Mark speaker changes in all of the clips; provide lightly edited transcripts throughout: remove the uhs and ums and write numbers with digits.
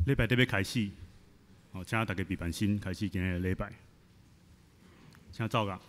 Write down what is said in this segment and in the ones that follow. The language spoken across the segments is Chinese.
Speaker 1: 礼拜得要开始，请大家备办心，开始今日礼拜，请走啦。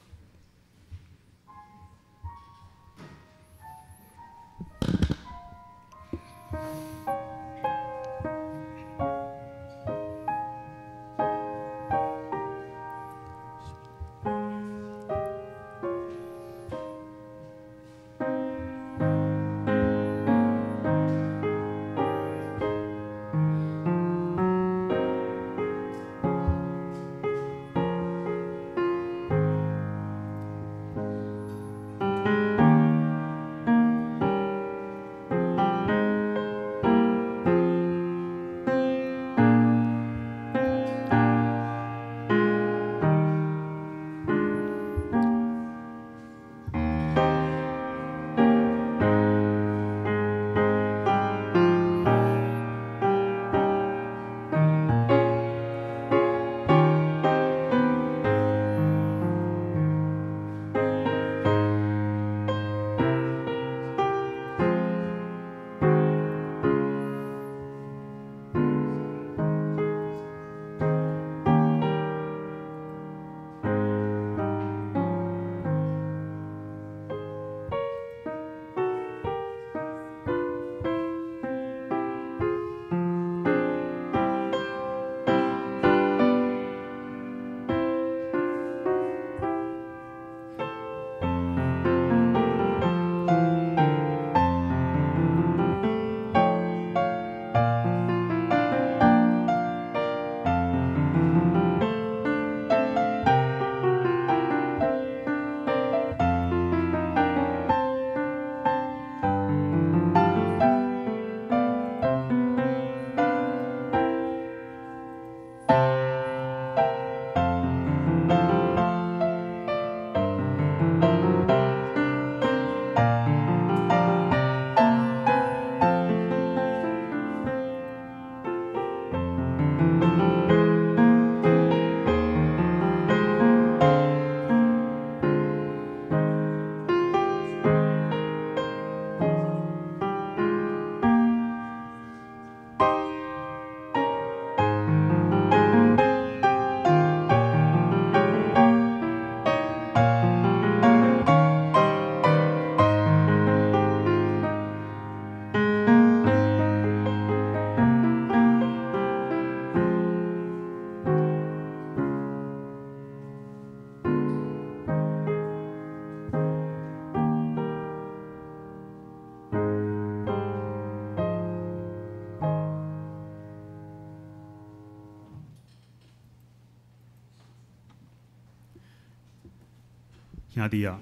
Speaker 1: 兄弟啊，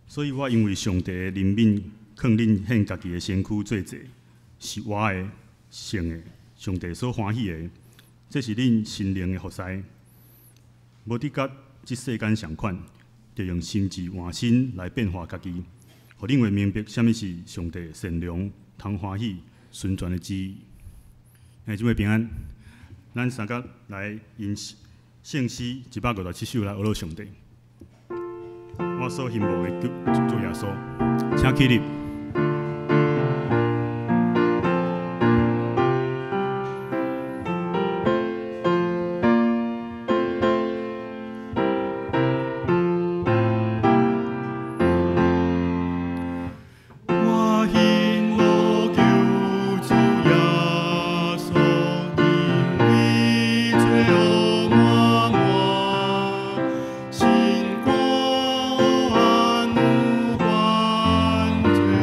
Speaker 1: 所以我因为上帝的怜悯，劝恁献家己的身躯做祭，是我的、圣的，上帝所欢喜的，这是恁心灵的福祉。无伫甲即世间相款，就用心智换心来变化家己，互恁会明白什么是上帝善良、通欢喜、顺转的旨意。兄弟姊妹平安，咱三个来吟圣诗157首来学上帝。我所羡慕的主耶稣，请起立。
Speaker 2: 心光安无患罪。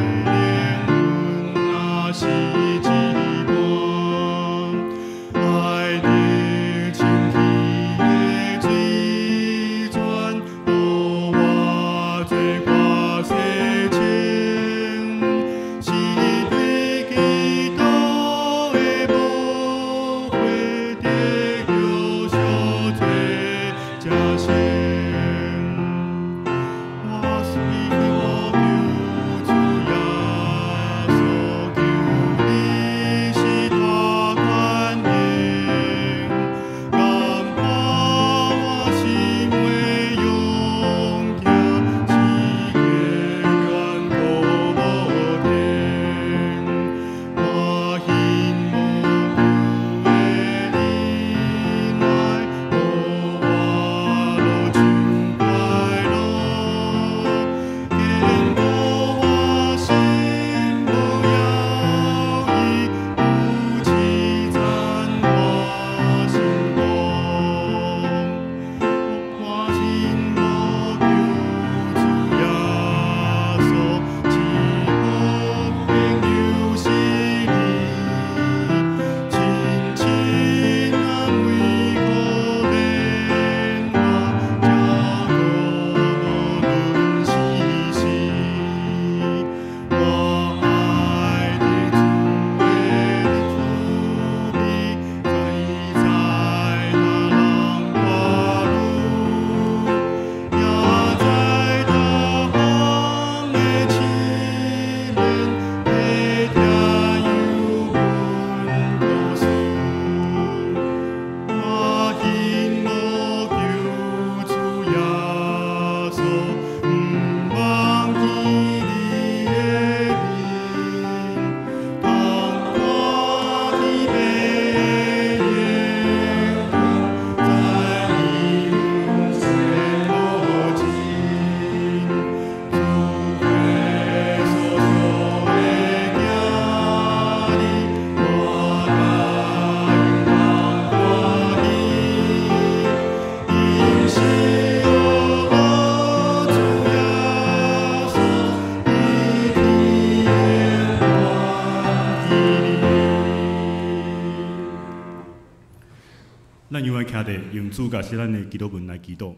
Speaker 1: 咱永远徛伫用主甲是咱的基督文来祈祷。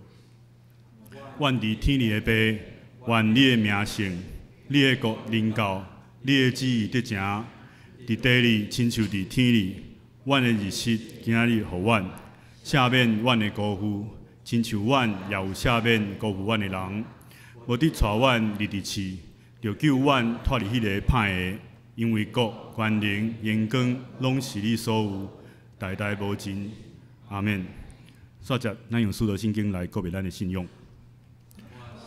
Speaker 1: 愿伫天里的爸，愿你的名圣，你的国临到，你的旨意得成，伫地里亲像伫天里。阮的日食今日互阮，赦免阮的辜负，亲像阮也有赦免辜负阮的人。无得带阮入地市，就救阮脱离迄个歹的，因为国、权能、荣光，拢是你所有，代代无尽。阿免。煞接，咱用使徒圣经来告别咱的信仰。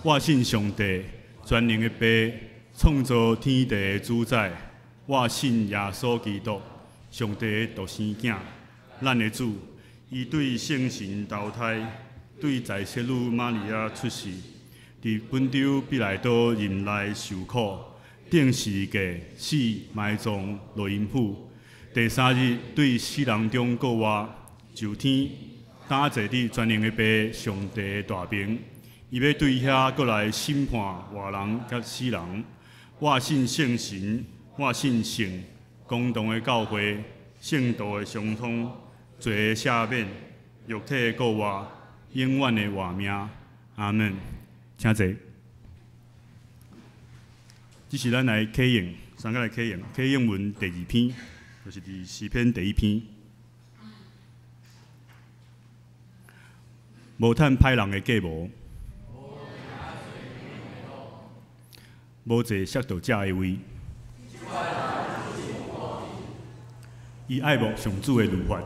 Speaker 1: 我信上帝，全能的爸，创造天地的主宰。我信耶稣基督，上帝的独生子，咱的主。伊对圣神投胎，对在切女玛利亚出世，伫本州彼来多任内受苦，顶十架死埋葬落阴府。第三日对死人中过活，就天打坐伫全能的爸上帝的大屏。伊要对遐过来审判活人甲死人。我信圣神，我信圣公道的教会，圣道的相通，罪的赦免，肉体的过活，永远的活命。阿门。请坐。这是咱来启应，三个来启应。启应文第2篇，就是伫诗篇第1篇。无趁歹人的计谋。无坐亵渎者的位，伊爱慕上主的律法，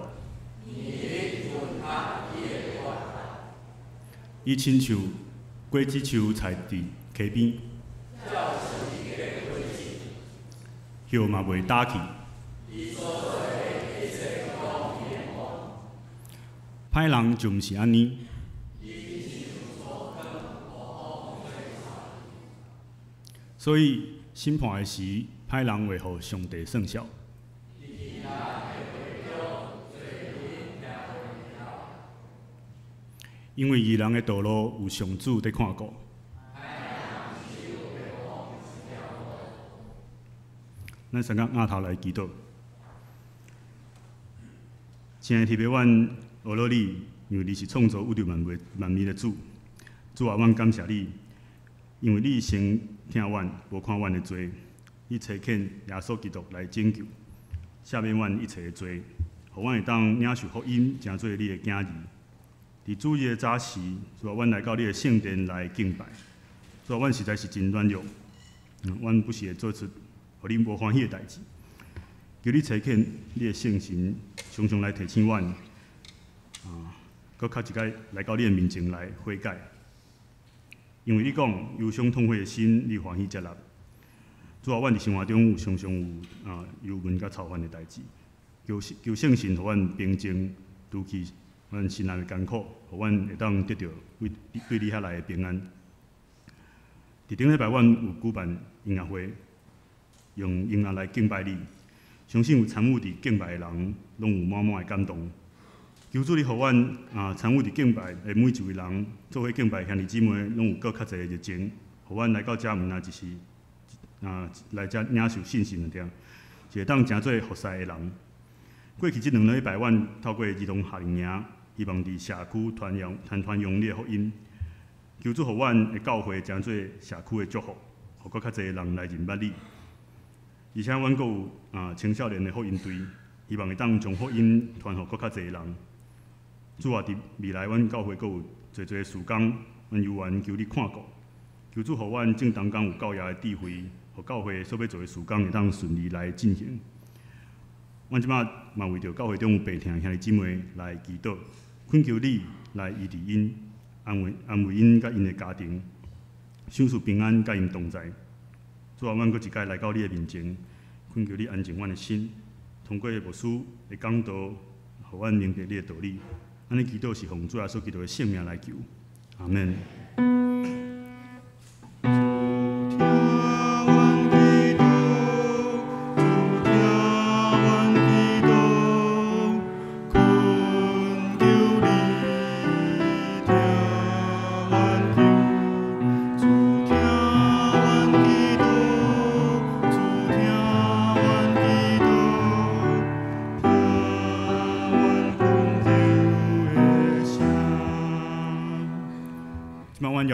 Speaker 1: 伊亲像果子树栽伫溪边，叶嘛袂打去。歹人就毋是安尼。所以审判的时，歹人会互上帝算数。因为义人的道路有上主在看顾。咱先甲额头来祈祷。亲爱的天父，阮学了你，因为你是创造宇宙万物的主。主啊，阮感谢你。因为你先听阮，无看阮的罪，你差遣耶稣基督来拯救，赦免阮一切的罪，互阮会当领受福音，成做你的囝儿。伫主日的早时，主啊，阮来到你的圣殿来敬拜。主啊，阮实在是真软弱，阮不是会做出互你无欢喜的代志。求你差遣你的圣神，常常来提醒阮，搁较一摆来到你的面前来悔改。因为你讲忧伤痛悔的心，你欢喜接纳。主啊，阮伫生活中有常常有忧闷甲操烦的代志，求圣神，互阮平静，除去阮心内的艰苦，互阮会当得到对你遐来的平安。伫顶礼拜，阮有举办音乐会，用音乐来敬拜你。相信有参与伫敬拜的人，拢有满满的感动。求主你互阮参与伫敬拜的每一位人，做伙敬拜兄弟姊妹，拢有搁较侪的热情，互阮来到遮毋但就是来遮领受信心的，是会当诚做服侍的人。过去这2个礼拜，阮透过儿童夏令营，希望伫社区传扬你的福音。求主互阮的教会诚做社区的祝福，互搁较侪人来认捌你。而且阮阁有青少年的福音队，希望会当将福音传互搁较侪人。主啊，伫未来，阮教会阁有侪侪事工，阮有缘求你看顾，求主互阮正当中有教业的智慧，互教会所要做的事工会当顺利来进行。阮即马嘛为着教会中有病痛兄弟姊妹来祈祷，恳求你来医治因，安慰因甲因的家庭，享受平安甲因同在。主啊，阮阁一摆来到你的面前，恳求你安静阮的心，通过牧师的讲道，互阮明白你的道理。安尼祈祷是奉主耶稣基督的圣名来求，阿门。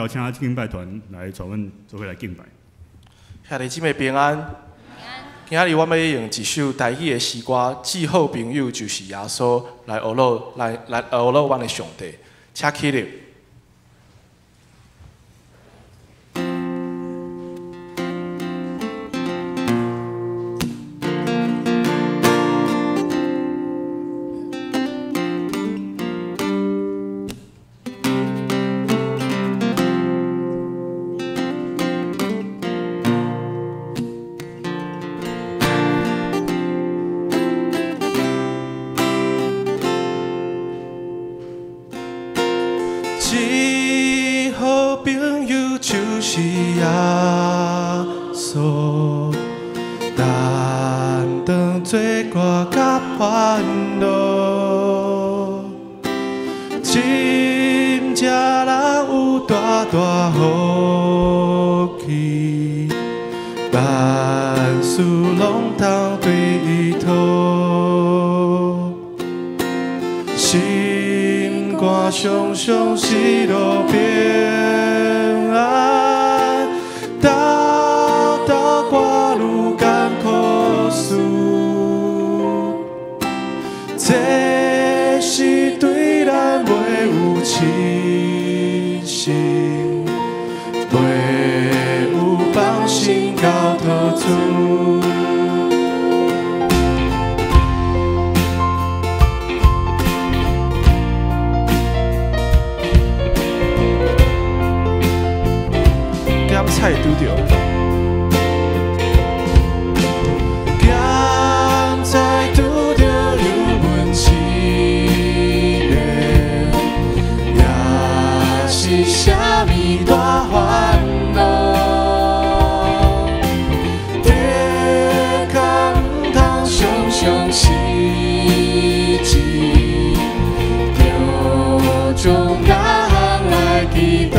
Speaker 1: 邀请敬拜团来带阮做伙来敬拜。
Speaker 2: 兄弟姊妹平安。今仔日我要用一首台语的诗歌，至好朋友就是耶稣，来学乐阮的上帝，请起立。最好朋友就是耶稣，担当罪过甲烦恼，真正人有大大福气，万事拢通对伊讨。心肝常常失落平安，斗斗我愈艰苦事，这是对咱袂有信心，袂有放心交托主。菜拄着，咸菜拄着有问题的，也是啥物大烦恼，天空唔通常常失志，着重哪项来祈祷。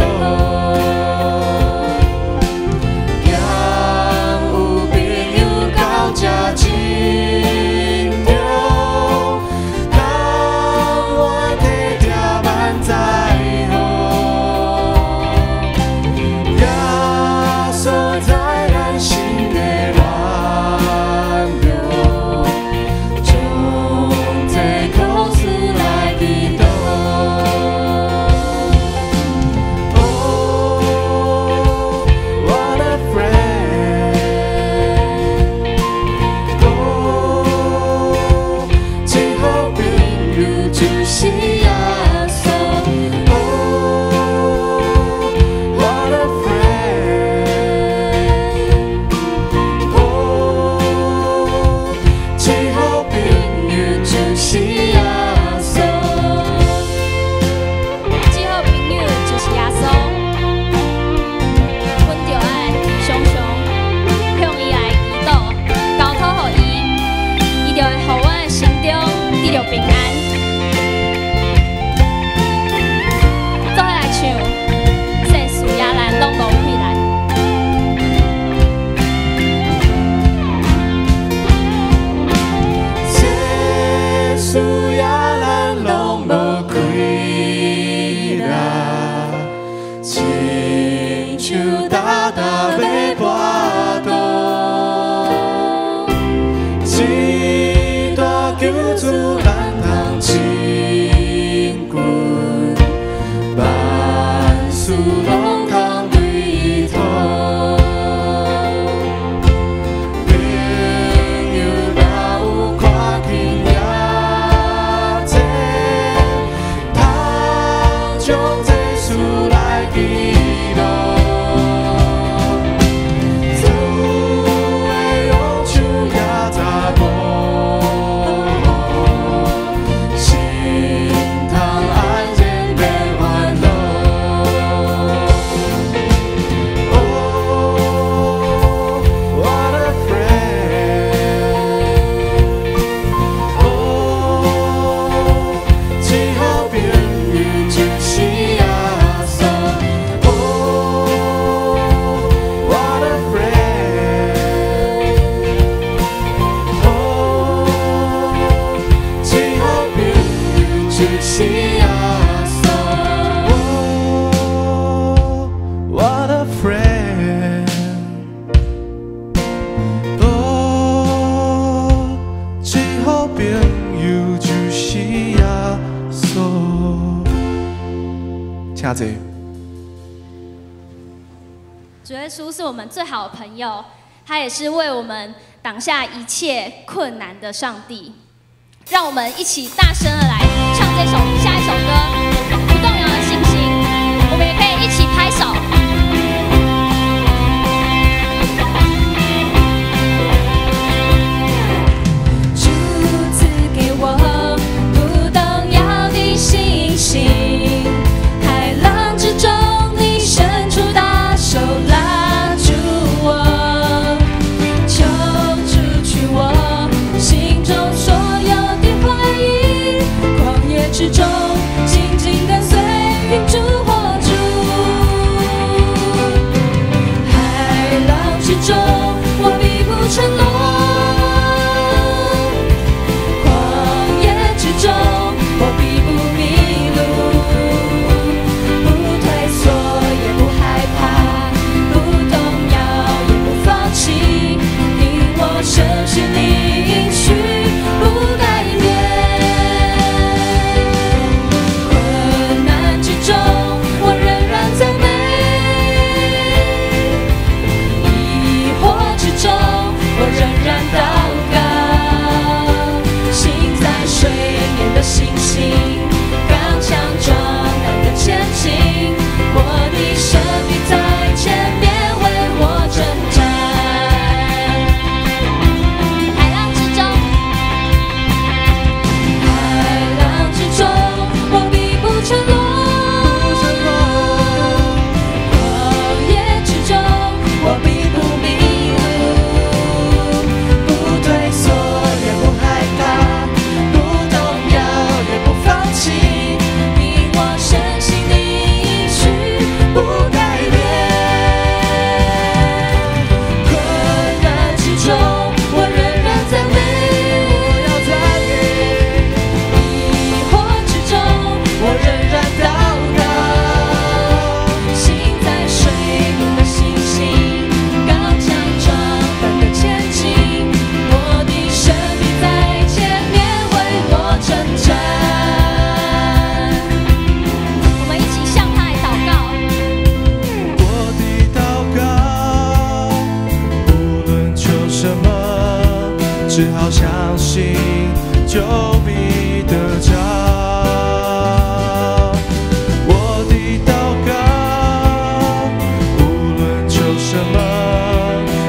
Speaker 2: 听者。
Speaker 3: 主耶稣是我们最好的朋友，他也是为我们挡下一切困难的上帝。让我们一起大声的来唱下一首歌，不动摇的信心。我们也可以一起拍手。主赐给我不动摇的信心，海浪之中你伸出大手拉住我，求除去我心中所有的怀疑，旷野之中紧紧跟随云柱火柱，海浪之中我必不沉沦，旷野之中我必不迷路，不退缩也不害怕，不动摇也不放弃，因我深信你应许不改变。困难之中我仍然赞美，疑惑之中我仍然祷告，心在水面的信心，刚强壮胆的前进，我的生命在前面为我征战。海浪之中，海浪之中我必不沉沦，旷野之中我必不迷路，不退缩也不害怕，不动摇也不放弃，因我深信你应许不改变。困难之中我仍然赞美，疑惑之中我仍然祷告，心在水面的信心，刚强壮胆的前进，我的生命在前面为我征战。我们一起向他来祷告。
Speaker 2: 我的祷告，无论求什么，只好相信就必得着。我的祷告，无论求什么，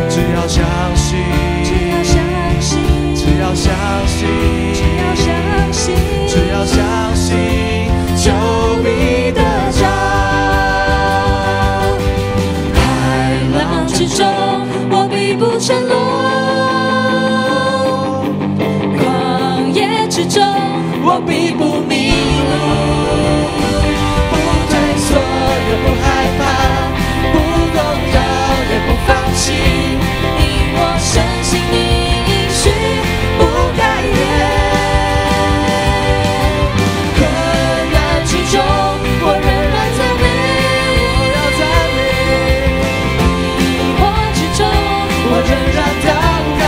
Speaker 2: 只要相信，只要相信，只要相信，就必得着。海浪之中我必不沉沦，旷野之中我必不迷路，不退缩也不害怕，不动摇也不放弃，因我深信你应许不改变。困难之中我仍然赞美，疑惑之中我仍然祷告，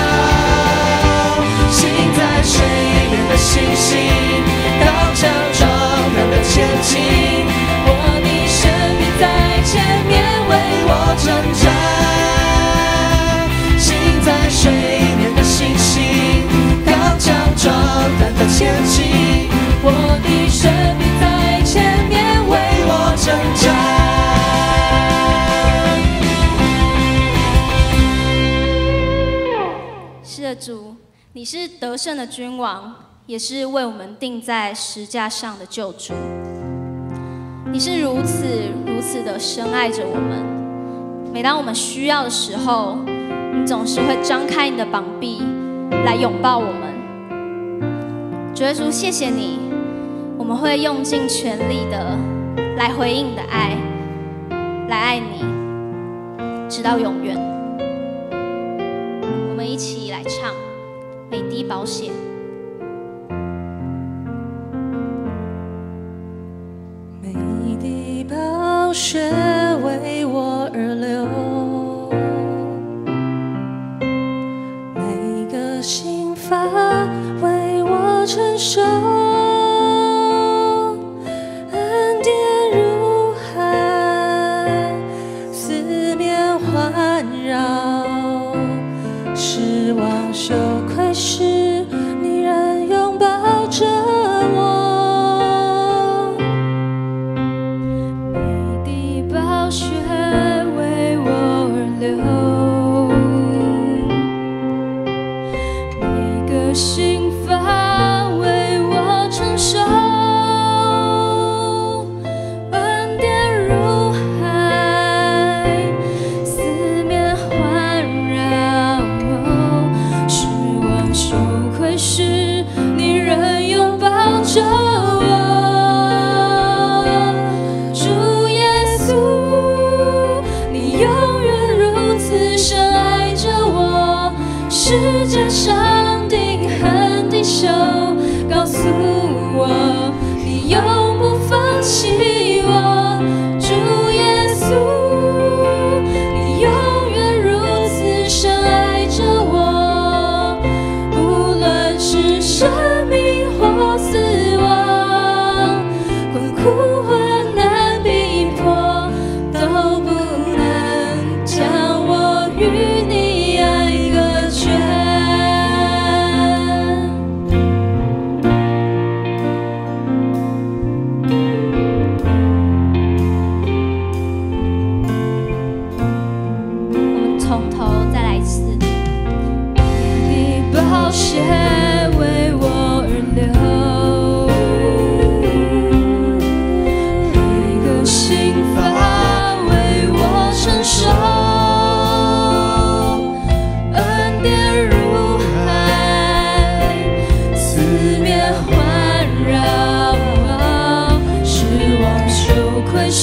Speaker 2: 心在水面的信心，刚强壮胆的前进，我的生命在前面为我征战，心在水面的信心，刚强壮胆的前进，我的生命在前面为我征战。是的，主，你是得胜的君王，也是为我们钉在石架上的救主。你是如此的深爱着我们，每当我们需要的时候，你总是会张开你的膀臂来拥抱我们。主耶稣，谢谢你，我们会用尽全力的来回应你的爱，来爱你，直到永远。我们一起来唱《每滴宝血》。
Speaker 4: 每滴宝血为我而流，每个心法为我承受，恩典如海羞愧时，你仍拥抱着我。
Speaker 3: 你的宝血为我而流，每个心法为我承受。恩典如海，四面环绕。失望羞愧时，你仍拥抱着我。主耶稣，你永远如此深爱着我。世界上定恒的手告诉我，你永不放弃我。主耶稣，你永远如此深爱着我。不论是生命或死亡，困苦患难逼迫，都不能将我与你爱隔绝。
Speaker 2: 我们从头再来一次。
Speaker 3: 你的宝血为我而流，每个心法为我承受。恩典如海，四面环绕。失望羞愧时，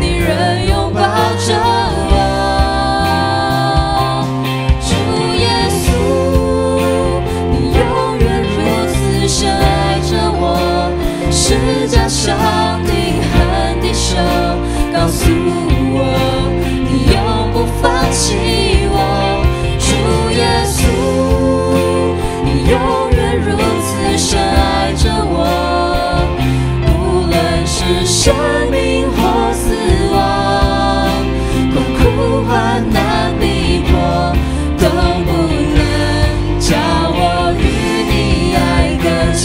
Speaker 3: 你仍拥抱着我。主耶稣，你永远如此深爱着我。世界上定恒的手告诉我，你永不放弃我。主耶稣，你永远如此深爱着我。无论是生命或死亡，困苦患难逼迫，都不能将我与你爱隔绝。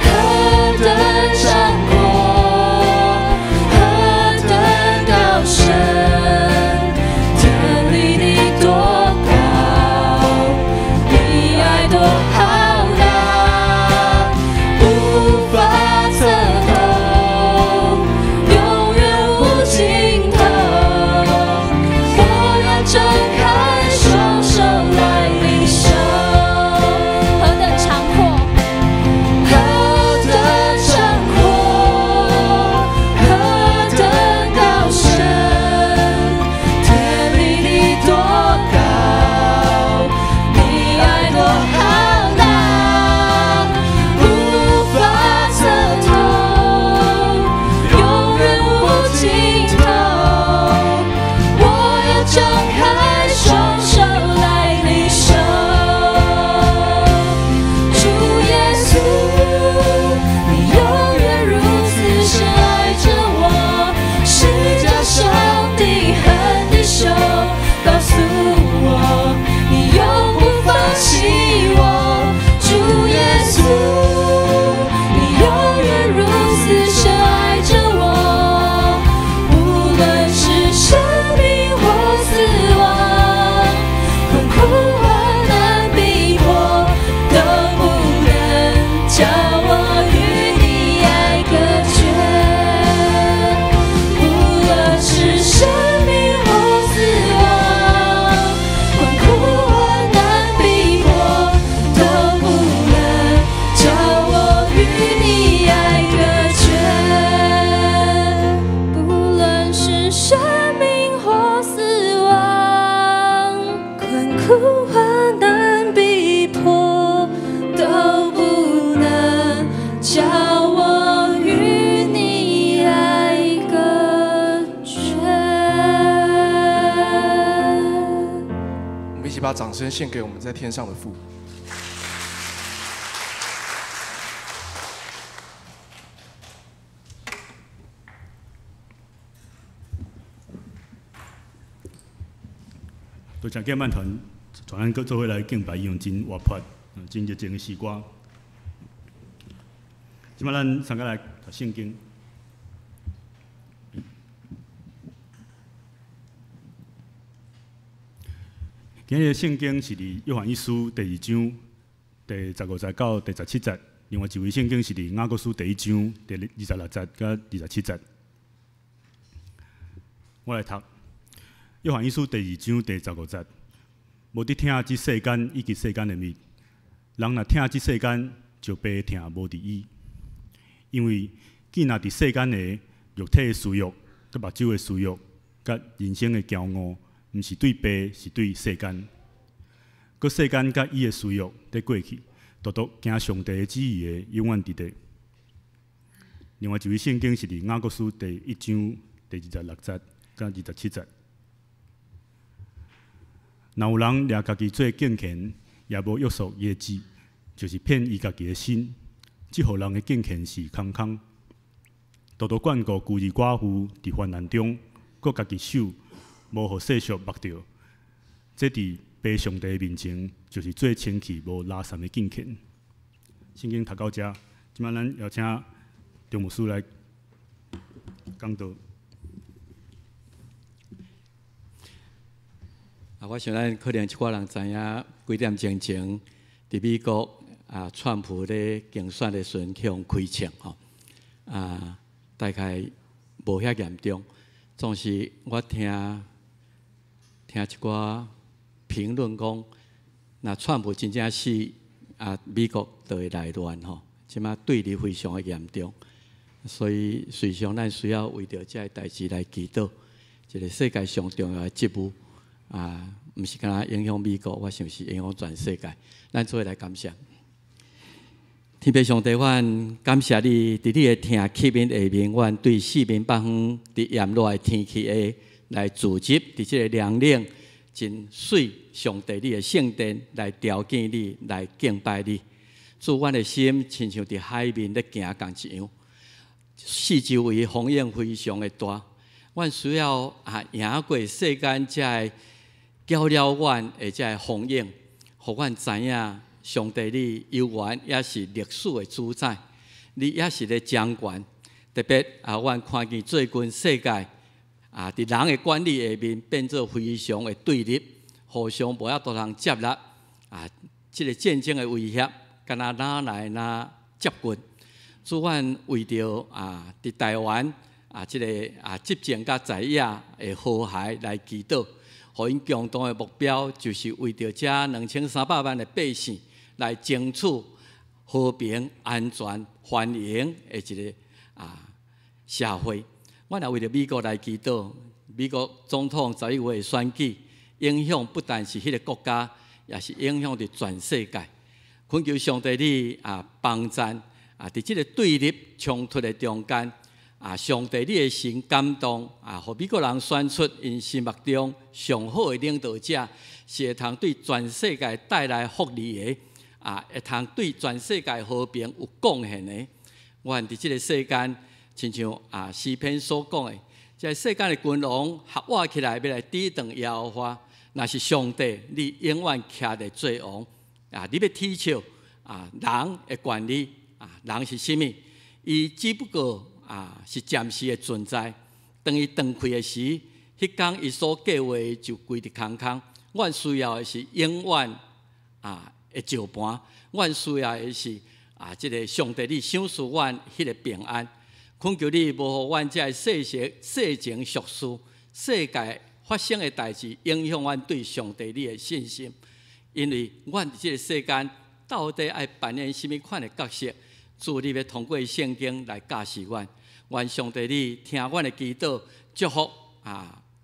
Speaker 3: 何等长阔，何等高深，天离地多高，你爱多浩大，无法测透，永远无尽头。我要张开双手来领受。
Speaker 2: 何等长阔，
Speaker 3: 何等长阔，何等高深，天离地多高，你爱多浩大，无法测透，永远无尽头。我要张开双手来领受。主耶稣，你永远如此深爱着我。世界上定恒的手告诉我，你永不放弃我。主耶稣，你永远如此深爱着我。无论是生命或死亡，困苦患难逼迫，都不能将我与你爱隔绝。无论是生命或死亡，困苦患难逼迫，都不能将我与你爱隔绝。不论是生命或死亡，困苦患难逼迫，都不能将我与你爱隔绝。
Speaker 5: 我们一起把掌声献给我们在天上的父。
Speaker 1: 多谢敬拜团全咱各做伙来敬拜，用真活泼、真热情的诗歌。即摆咱参加来读圣经。今日圣经是伫约翰一书第2章第15节到第17节，另外一位圣经是伫雅各书第1章第26节到27节。我来读约翰一书第2章第15节：无伫听即世间以及世间的物，人若听即世间，就白听无伫伊。因为既若伫世间的肉体的私欲、甲目睭的私欲、甲人生的骄傲，毋是对爸，是对世间。佮世间甲伊的私欲在过去，独独行上帝的旨意的，永远伫地。另外一位圣经是伫雅各书第1章第26节到27节。若有人掠家己做敬虔，也无约束伊的旨，就是骗伊家己的心。即互人的敬虔是空空，独独眷顾孤儿寡妇伫患难中，佮家己手无互世俗目着，这伫爸上帝面前就是最清气无拉散的敬虔。圣经读到这，即摆咱邀请张牧师来讲道。
Speaker 6: 我想咱可能一寡人知影，几点钟前伫美国川普咧竞选的时阵去互开枪吼，大概无遐严重。总是我听一寡评论讲，若川普真正是美国就会内乱吼，即马对立非常的严重，所以随常咱需要为着这个代志来祈祷。一个世界上重要的职务毋是干那影响美国，我想是影响全世界。咱做伙来感谢。天父上帝，阮感谢你，伫你的听启面下面，阮对四面八方伫炎热的天气下来聚集，伫即个凉冷、真水上帝你的圣殿来朝见你，来敬拜你。祝阮的心亲像伫海面咧行共一样，四周围风影非常的大。阮需要赢过世间遮个搅了阮的遮个风影，互阮知影。上帝，你悠远也是历史的主宰，你也是咧掌权。特别阮看见最近世界伫人的管理下面变做非常的对立，互相无遐多人接纳即个战争的威胁，敢若哪来哪接近。主阮为着伫台湾即个执政甲在野的和谐来祈祷，互因共同的目标就是为着这2300万的百姓。来争取和平、安全、繁荣的一个社会。我也为着美国来祈祷，美国总统11月的选举，影响不但是迄个国家，也是影响着全世界。恳求上帝你帮赞伫即个对立冲突的中间，上帝你的神感动互美国人选出因心目中上好的领导者，是会通对全世界带来福利的。会通对全世界和平有贡献的，阮伫即个世间，亲像诗篇所讲的，即个世间的君王合握起来要来抵挡耶和华，那是上帝，你永远徛在最王。你要踢笑人的权利人是甚物？伊只不过是暂时的存在，当伊断开的时，迄天伊所计划就归伫空空。阮需要的是永远的照盘，阮需要的是即个上帝你赏赐阮迄个平安。恳求你无互阮遮世情俗事、世界发生的代志影响阮对上帝你的信心。因为阮伫即个世间到底爱扮演什么款的角色？主你要通过圣经来教示阮。愿上帝你听阮的祈祷，祝福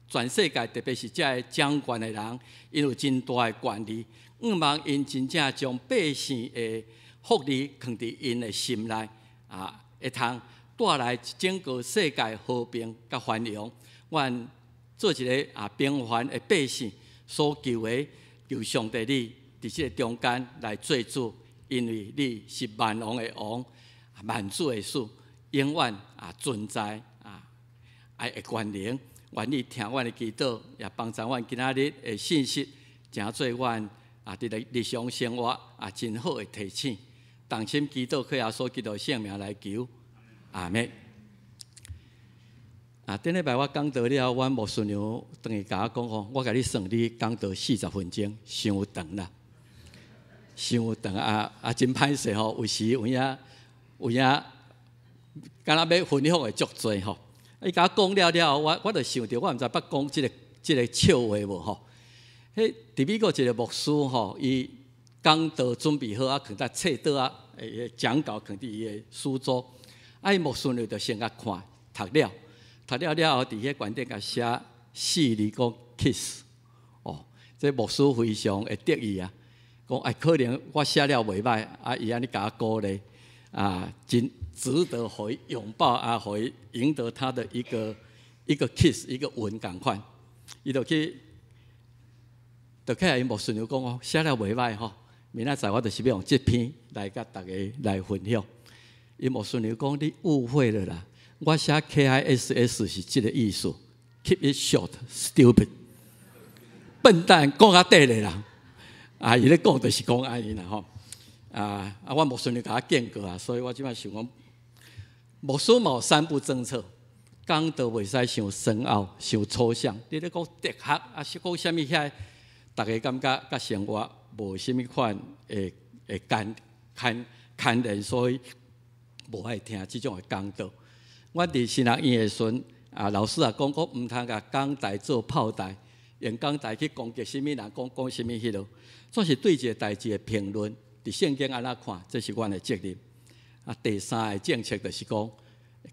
Speaker 6: 全世界，特别是遮个掌权的人，因有真大的权利。望因真正将百姓的福利放伫因的心内，会通带来整个世界和平甲繁荣。阮做一个平凡的百姓所求的，求上帝你伫即个中间来做主，因为你是万王的王，万主的主，永远存在爱的权能。愿意听阮的祈祷，也帮助阮今仔日的信息，诚做阮伫日常生活真好的提醒。同心祈祷，靠耶稣基督圣名来求，阿们。顶礼拜我讲到了，阮牧师娘等于甲我讲吼，我甲你算你讲到40分钟，伤长啦，伤长真歹势吼。有时有影，敢若要分享的足多吼。伊甲我讲了，我就想着，我毋知捌讲即个笑话无吼。迄伫美国一个牧师吼，伊讲道准备好囥在册桌讲稿囥伫伊的书桌，伊牧师娘就先甲看，读了后，伫迄观点甲写4字讲 kiss， 这牧师非常会得意啊，讲可能我写了袂歹，伊安尼甲我鼓励，真值得互伊拥抱互伊赢得他的一个 kiss， 一个吻共款，伊就去伊牧师娘讲写了袂歹吼，明仔载我就是要用这篇来甲大家来分享。伊牧师娘讲你误会了啦。我写 KISS 是这个意思 ，keep it short, stupid， 笨蛋讲较短的啦。伊咧讲就是讲安尼啦吼。我牧师娘甲我见过所以我即摆想讲，牧师嘛有3步政策，讲道袂使伤深奥、伤抽象。你咧讲哲学是讲啥物遐，大家感觉甲生活无啥物款会牵连，所以无爱听即种的讲道。我伫新学院的时阵，老师讲毋通甲讲台做炮台，用讲台去攻击啥物人，讲啥物迄落，总是对一个代志的评论，伫圣经安怎看，这是阮的责任。第3个政策就是讲，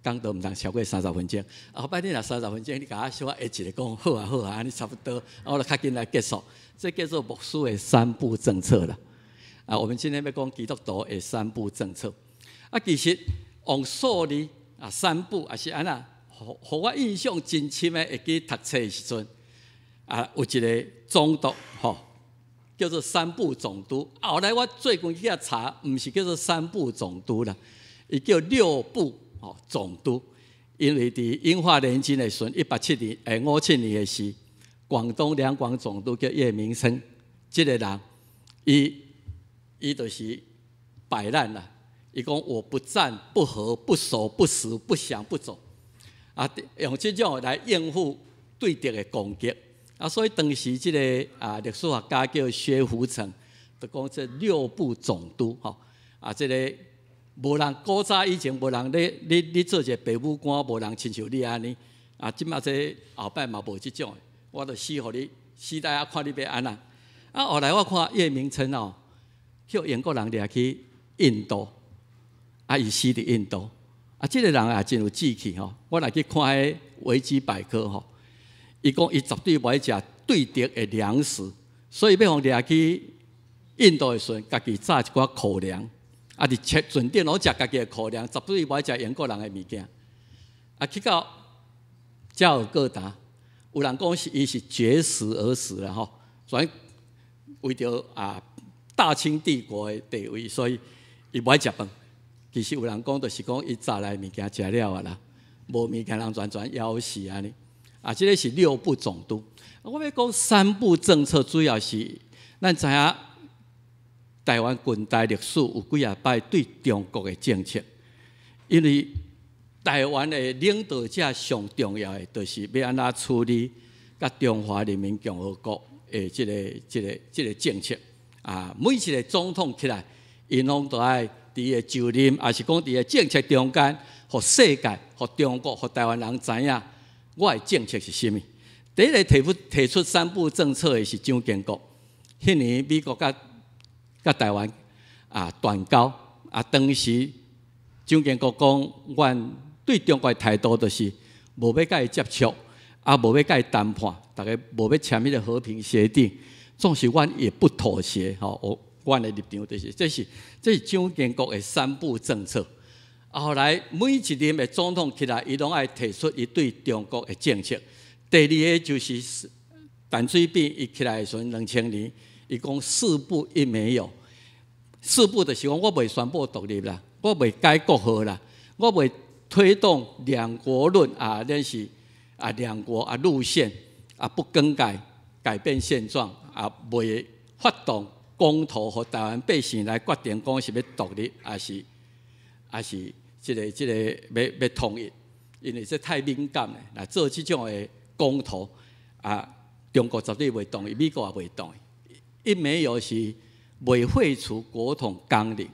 Speaker 6: 讲道毋通超过30分钟。后摆你若30分钟，你甲我小下一个讲好啊，安尼差不多，我就较紧来结束。这叫做牧师的3步政策啦。我们今天要讲基督徒的3步政策。其实用数字。3步也是安那，互我印象真深的，会记读册的时阵，有一个总督叫做3部总督。后来我最近去查，毋是叫做3部总督啦，伊叫6部总督。因为伫英法联军的时阵，187年的时，广东两广总督叫叶明琛，这个人，伊就是摆烂啦。伊讲我不战不和不守不食不降不走，用这种来应付对敌的攻击，所以当时这个历史学家叫薛福成，就讲这6部总督这个无人古早以前无人你做一个爸母官，无人亲像你安尼，即马这后摆嘛无这种的，我就死互你，死大家看你要安怎。后来我看叶明琛叫英国人掠去印度。伊死伫印度，这个人也真有志气我来去看迄维基百科伊讲伊绝对袂食对敌的粮食，所以要互掠去印度的时阵，家己炸一寡口粮，伫船顶攞食家己的口粮，绝对袂食英国人的物件。去到加尔各答，有人讲伊是绝食而死啦所以为着大清帝国的地位，所以伊袂食饭。其实有人讲，就是讲伊炸来物件食了啦，无物件人全枵死安尼。这个是6部总督。我要讲3部政策，主要是咱知影台湾近代历史有几啊摆对中国的政策，因为台湾的领导者上重要的，就是要安怎处理甲中华人民共和国的这个政策。每一个总统起来，因拢都爱。伫个就任，也是讲伫个政策中间，互世界、互中国、互台湾人知影，我的政策是啥物。第一个提出3部政策的是蒋经国，迄年美国甲台湾断交，当时蒋经国讲，阮对中国的态度就是无要甲伊接触，无要甲伊谈判，大家无要签迄个和平协定，总是阮也不妥协阮的立场就是，这是蒋经国的3部政策。后来每一任的总统起来，伊拢爱提出伊对中国的政策。第2个就是陈水扁，伊起来的时阵2000年，伊讲4不1没有。4不就是讲我袂宣布独立啦，我袂改国号啦，我袂推动2国论咱是两国路线不更改变现状未发动公投，和台湾百姓来决定讲是要独立，还是这个要统一，因为这太敏感了。来做这种的公投中国绝对袂同意，美国也袂同意。一没有是未废除国统纲领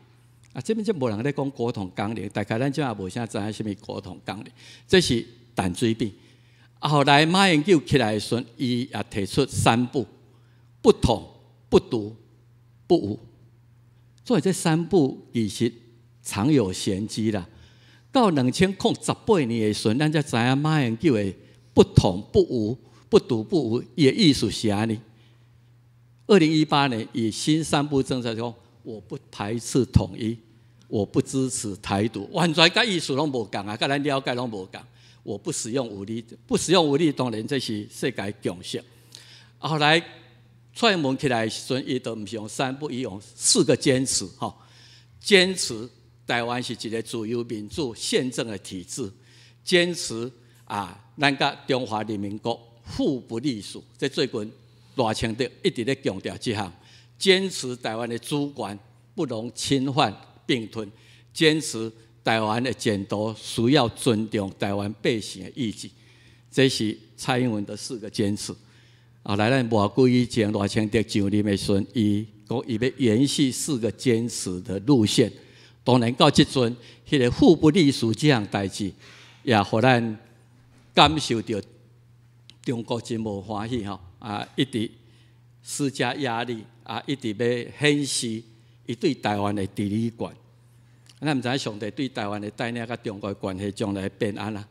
Speaker 6: 这边就无人咧讲国统纲领，大概咱今也无啥知影什么国统纲领，这是淡水比。后来马英九起来的时候，伊也提出3不：不统、不独、不武。所以这3不其实藏有玄机啦。到2018年的时候，咱才知影马英九的不统、不武、不独、不武，伊的意思是安尼。2018年以新3不政策说，我不排斥统一，我不支持台独，完全甲意思拢无共甲咱了解拢无共。我不使用武力，不使用武力，当然这是世界共识。后来蔡英文起来的时候，伊就唔是用3不，伊用4个坚持，坚持台湾是一个自由民主宪政的体制，坚持咱甲中华人民国互不隶属，这最近赖清德一直咧强调这项，坚持台湾的主权不容侵犯并吞，坚持台湾的前途需要尊重台湾百姓的意志，这是蔡英文的4个坚持。后来咱无久以前赖清德上任的时候，伊讲伊要延续4个坚持的路线。当然到即阵，迄个互不隶属这项代志，也互咱感受到中国真无欢喜一直施加压力一直要显示伊对台湾的治理权。咱毋知上帝对台湾的带领甲中国的关系将来变安啦。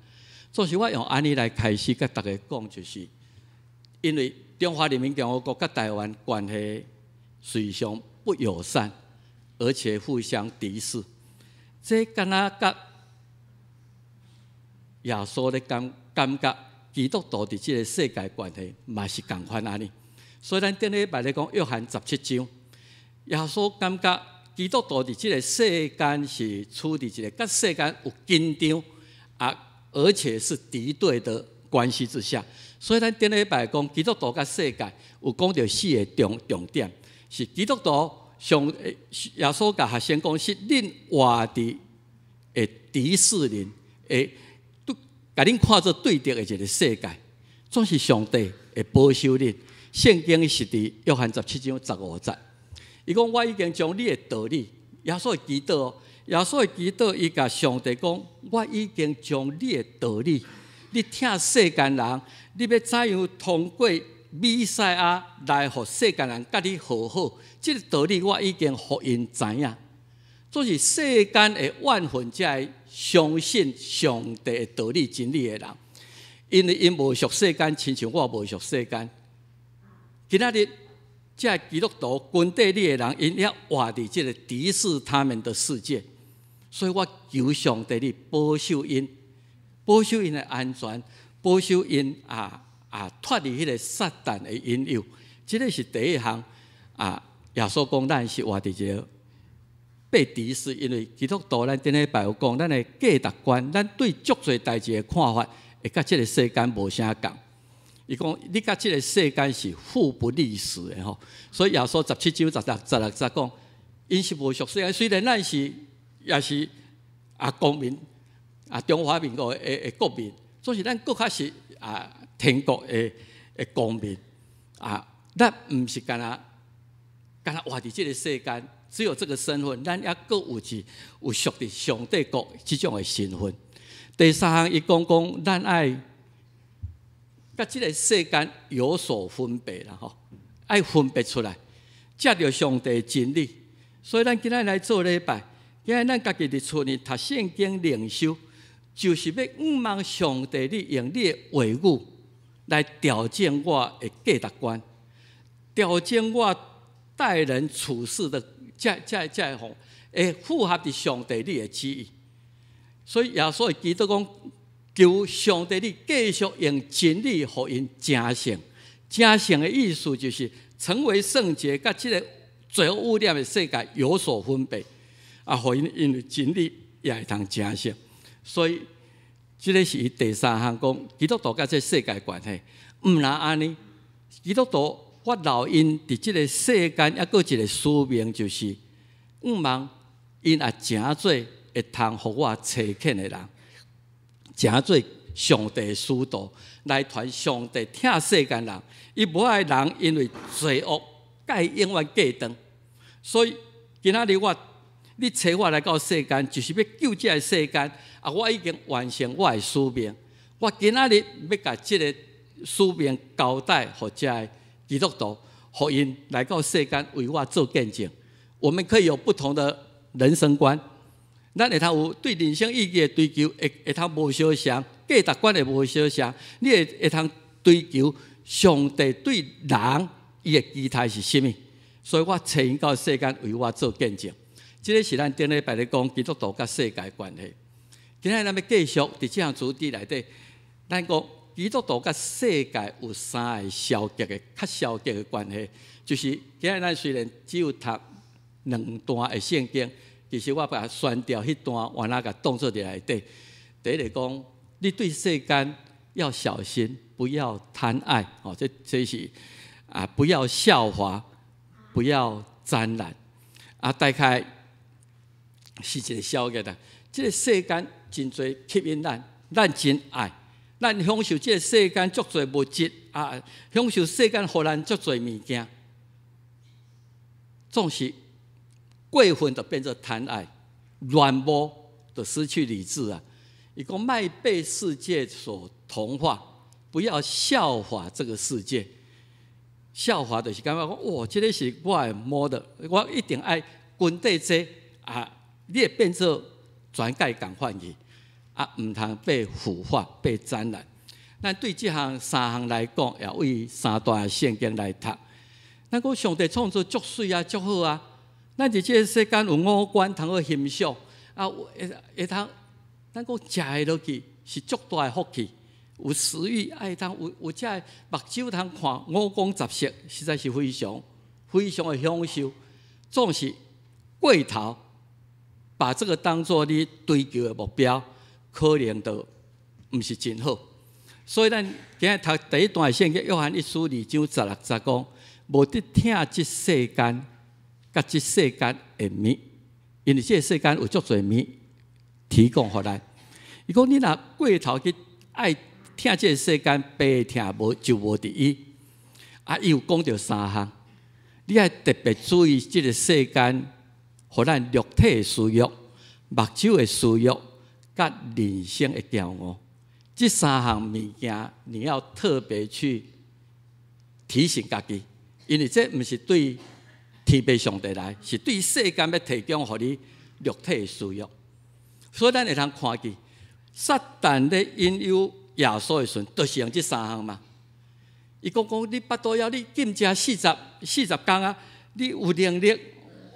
Speaker 6: 所以我用安尼来开始甲大家讲，就是因为中华人民共和国甲台湾关系虽常不友善，而且互相敌视，这敢若甲耶稣咧感觉基督徒伫即个世界关系嘛是共款安尼。所以咱顶礼拜咧讲约翰17章，耶稣感觉基督徒伫即个世间是处伫一个甲世间有紧张而且是敌对的关系之下。所以咱顶礼拜讲基督徒甲世界有讲到4个重点，是基督徒耶稣甲学生讲是恁活伫会敌视恁，会甲恁看做对敌的一个世界，总是上帝会保守恁。圣经是伫约翰17章15节。伊讲我已经将你的道理，耶稣的祈祷，耶稣的祈祷，伊甲上帝讲，我已经将你的道理，你听世间人，你要怎样通过弥赛亚来，互世间人甲你和好，这个道理我已经互因知影。总是世间的万分才会相信上帝的道理真理的人，因为因无属世间，亲像我无属世间。今仔日这基督徒军队里的人，因也活伫这个敌视他们的世界，所以我求上帝你保守因，保守因的安全，保守因脱离迄个撒旦的引诱。这个是第一项耶稣讲咱是活伫一个被敌视，因为基督徒咱顶礼拜有讲，咱的价值观，咱对足侪代志的看法，会甲这个世间无啥共。伊讲，你甲即个世间是互不隶属的吼，所以耶稣17章16节讲，因是无属世间，虽然咱是也是公民中华民国的国民，所以咱更较是天国的公民咱毋是干那活伫即个世间，只有这个身份，咱也各有属伫上帝国即种的身份。第3项，伊讲咱爱甲即个世间有所分别啦，爱分别出来，接着上帝真理。所以咱今仔来做礼拜，今仔咱家己伫厝里读圣经灵修，就是要望上帝你用你的话语来调整我的价值观，调整我待人处事的会符合伫上帝你的旨意。所以耶稣会记得讲，求上帝你继续用真理互因成圣。成圣的意思就是成为圣洁，甲这个罪恶污染的世界有所分别互因因为真理也会通成圣。所以这个是伊第三项讲，基督徒甲这世界关系，毋若安尼。基督徒我留因伫即个世间，还佫一个使命，就是毋望因也诚做会通互我找肯的人，诚做上帝的使徒，来传上帝疼世间人。伊无爱人因为罪恶，甲伊永远隔断。所以今仔日你找我来到世间，就是要救这个世间。我已经完成我的使命。我今仔日要甲这个使命交代，互这个基督徒，互因来到世间为我做见证。我们可以有不同的人生观，咱会通有对人生意义的追求，会通无相像，价值观会无相像。你会通追求上帝对人伊的期待是甚物？所以我找因到世间为我做见证。这个是咱顶礼拜咧讲基督徒甲世界关系。今仔咱要继续伫这项主题内底，咱讲基督徒甲世界有三个消极的、较消极的关系。就是今仔咱虽然只有读2段的圣经，其实我把它删掉迄段，我那个当作伫内底。第一个讲，你对世间要小心，不要贪爱。哦，这是不要效法，不要沾染。大概是一个消极的。这个世间真多吸引咱真爱，咱享受这个世间足多物质享受世间互咱足多物件，总是过分就变成贪爱，乱摸就失去理智啊！伊讲莫被世界所同化，不要效法这个世界。效法就是感觉讲，哇，这个是我会摸的，我一定爱跟对这你会变做全界共款去毋通被腐化、被沾染。咱对这三项来讲，也为3段圣经来读。咱讲上帝创造足水足好啊！咱伫这个世间有五官通好欣赏会通，咱讲食的落去是足大的福气。有食欲，爱通有这目睭通看五光十色，实在是非常的享受。总是过头，把这个当作你追求的目标，可能就毋是真好。所以咱今日读第一段圣经，约翰1书2章16节讲，无得听这世间，甲这世间的物，因为这世间有足多物提供互咱。伊讲你若过头去爱听这个世间，白听就无伫伊。伊有讲到3项，你爱特别注意这个世间，互咱肉体的需要、目睭的需要，甲人生的骄傲。这3项物件，你要特别去提醒家己，因为这毋是对天父上帝来，是对世间要提供互你肉体的需要。所以咱会通看见，撒旦咧引诱耶稣的时阵，就是用这3项嘛。伊讲你巴肚枵，你禁食40天你有能力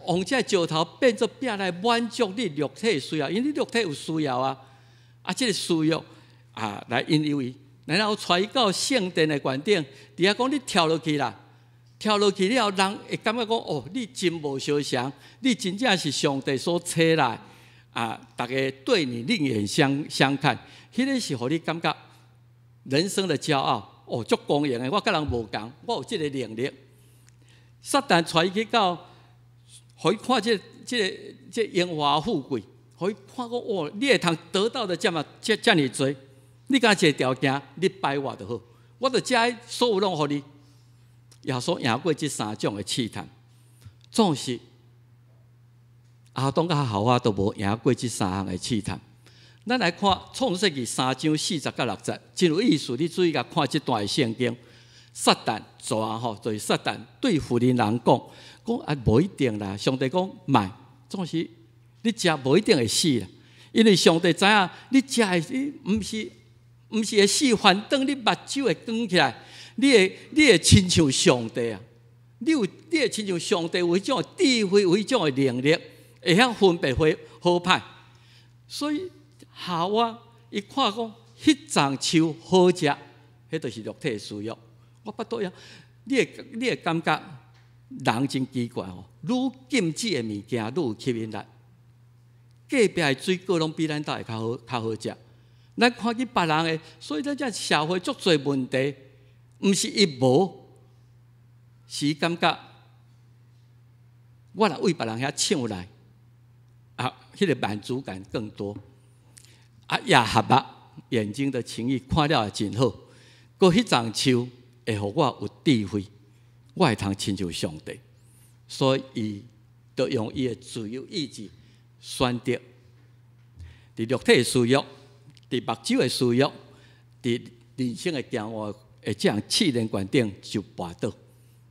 Speaker 6: 用这石头变作饼来满足你肉体的需要，因为你肉体有需要这个需要来引诱伊，然后带伊到圣殿的馆顶，底下讲你跳落去啦，跳落去了后，人会感觉讲你真无相像，你真正是上帝所找来大家对你另眼相看，迄个是互你感觉人生的骄傲足公平的，我甲人无同，我有这个能力。撒旦带伊去到，互伊看这荣华富贵，互伊看讲你会通得到的这么多，你敢一个条件，你拜我就好，我就遮所有拢互你。耶稣赢过这3种的试探，总是亚当甲夏娃都无赢过这3项的试探。咱来看创世纪3章40到60节，真有意思。你注意甲看这段的圣经，撒旦就是撒旦对妇人讲无一定啦。上帝讲慢，总是你食无一定会死啦，因为上帝知影你食的毋是会死，反倒你目睭会光起来，你会亲像上帝你会亲像上帝有迄种智慧，有迄种的能力，会晓分别好歹。所以夏娃伊看讲迄丛树好食，迄就是肉体的需要。我巴肚枵，你会感觉人真奇怪愈禁止的物件愈有吸引力。隔壁的水果拢比咱兜会较好食，咱看见别人的，所以咱这社会足侪问题，毋是伊无，是感觉我若为别人遐抢来，迄个满足感更多。也合目，眼睛的情意看了也真好。过迄丛树会互我有智慧，我会通亲像上帝。所以伊就用伊的自由意志选择，伫肉体的需要，伫目睭的需要，伫人生的骄傲的这样试炼观顶就跋倒，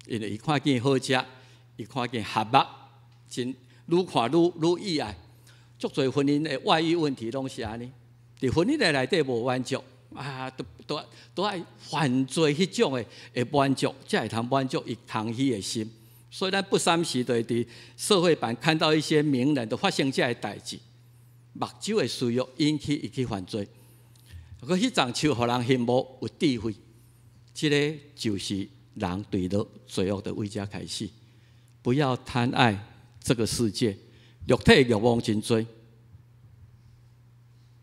Speaker 6: 因为伊看见好食，伊看见合目，真愈看愈意爱。足侪婚姻的外遇问题拢是安尼，伫婚姻的内底无满足，都爱犯罪迄种的会满足，才会通满足伊空虚的心。所以咱不三时就会伫社会版看到一些名人都发生这样的代志，目睭的需要引起伊去犯罪。可迄丛树，互人羡慕有智慧，这个就是人对了罪恶的位置开始。不要贪爱这个世界，肉体的欲望真多。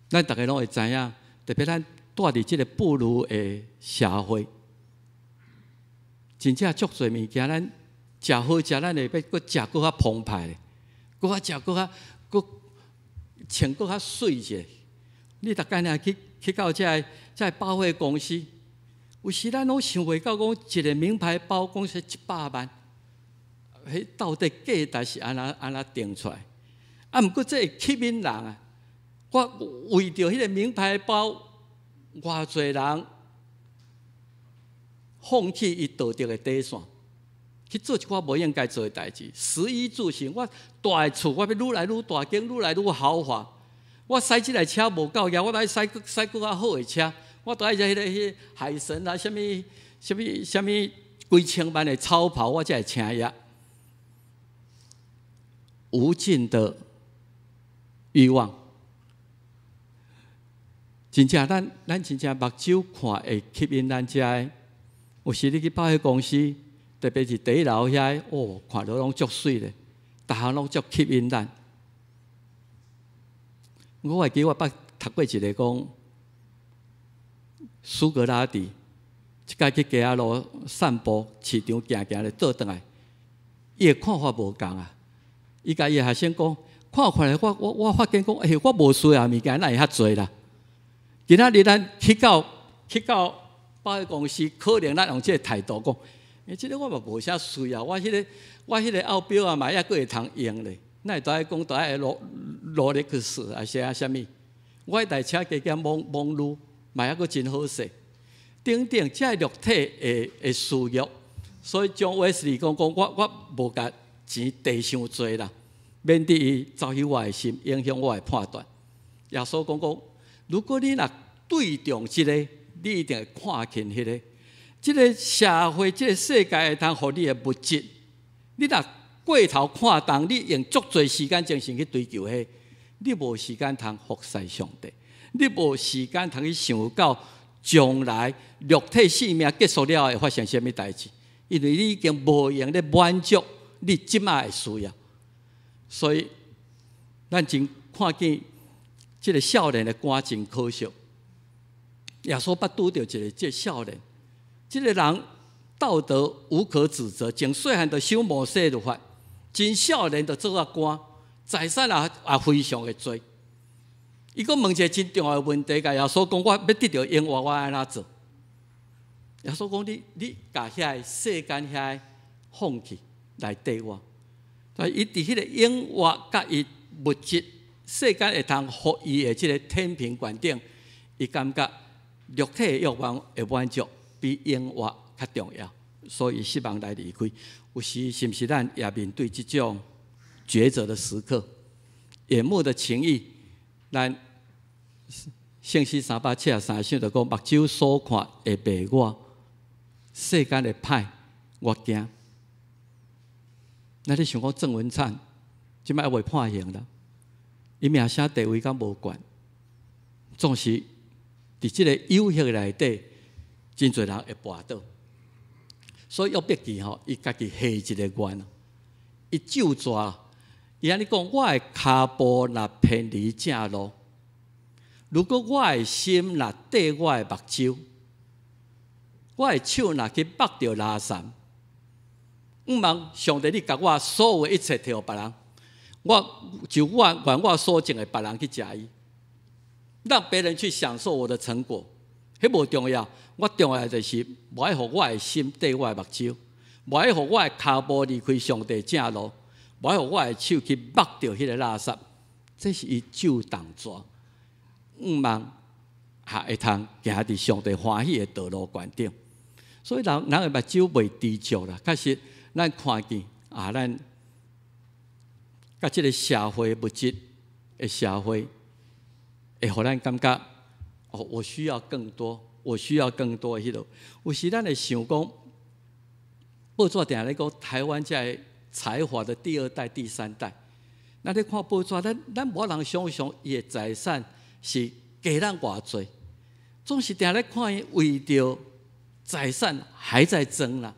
Speaker 6: 咱大家拢会知影，特别咱住伫这个步入的社会，真正足侪物件，咱食好食，咱会要搁食搁较澎湃咧，搁较食搁穿搁较水些。你逐间啊去到这百货公司，有时咱拢想袂到，讲一个名牌包讲是100万，迄到底价值是安那定出来？毋过这会吸引人啊！我为着迄个名牌包，偌侪人放弃伊道德的底线，去做一寡无应该做的代志。食衣住行，我大个厝，我要愈来愈大间，愈来愈豪华。我驶即台车无够额，我来驶更较好的车。我都爱迄个海神啊，什么几千万的超跑，我才会请伊。无尽的欲望。真正，咱真正目睭看会吸引咱遮的。有时你去百货公司，特别是第一楼遐，看到拢足水咧，逐项拢足吸引咱。我会记我捌读过一个讲，苏格拉底一摆去街仔路散步，市场行咧倒转来，伊的看法无共啊。伊甲伊的学生讲，看来我发现讲，我无需要物件，哪会遐济啦？今仔日咱去到百货公司，可能咱用这个态度讲，这个我嘛无啥需要，我迄个奥表啊嘛，还佫会通用咧。咱都爱讲，都爱罗列克斯啊，是啊，啥物？我迄台车加减蒙路，嘛还佫真好势。等等，这肉体的需要，所以将威斯利讲，我无甲钱地伤济啦，免得伊走去我的心，影响我的判断。耶稣讲。如果你若对中这个，你一定会看见迄个。这个社会、这个世界会通互你的物质，你若过头看重，你用足侪时间精神去追求迄，你无时间通服侍上帝，你无时间通去想到将来肉体性命结束了会发生什么代志，因为你已经无用咧满足你即卖的需要，所以咱真看见。这个少年的肝真可惜，耶稣捌拄到这个少年，这个人道德无可指责，从细汉就守摩西律法，真少年就做啊官，财产也非常的多。伊讲问一个真重要的问题，甲耶稣讲：我要得到永活，我安怎做？耶稣讲：你甲遐世间遐放弃来对我，所以伊伫迄个永活甲伊物质。世间会通互伊的这个天平观顶，伊感觉肉体的欲望会满足，比永活较重要，所以希望来离开。有时是毋是咱也面对这种抉择的时刻？眼目的情意，咱圣诗373首就讲：目睭所看会迷我，世间的歹我惊。咱咧想讲郑文灿，即摆未判刑啦。伊名声地位敢无悬，总是伫即个有限内底，真侪人会跋倒。所以约伯记吼，伊家己下一个愿，伊咒詛，伊安尼讲：我的骹步若偏离正路，如果我的心若缀我的目睭，我的手若去握着垃圾，毋茫上帝你甲我所有的一切摕互别人，我愿我所种的别人去食伊，让别人去享受我的成果，迄无重要。我重要就是无爱互我的心缀我的目睭，无爱互我的骹步离开上帝正路，无爱互我的手去握着迄个垃圾，这是伊救动作。毋茫会通行伫上帝欢喜的道路关顶。所以人的目睭袂知足啦，确实咱看见咱甲即个社会物质的社会，会互咱感觉我需要更多，我需要更多的迄落。有时咱会想讲，报纸定咧讲台湾在才华的第二代、第三代。咱咧看报纸，咱无人想象伊的财产是加咱偌济，总是定咧看伊为着财产还在争啦。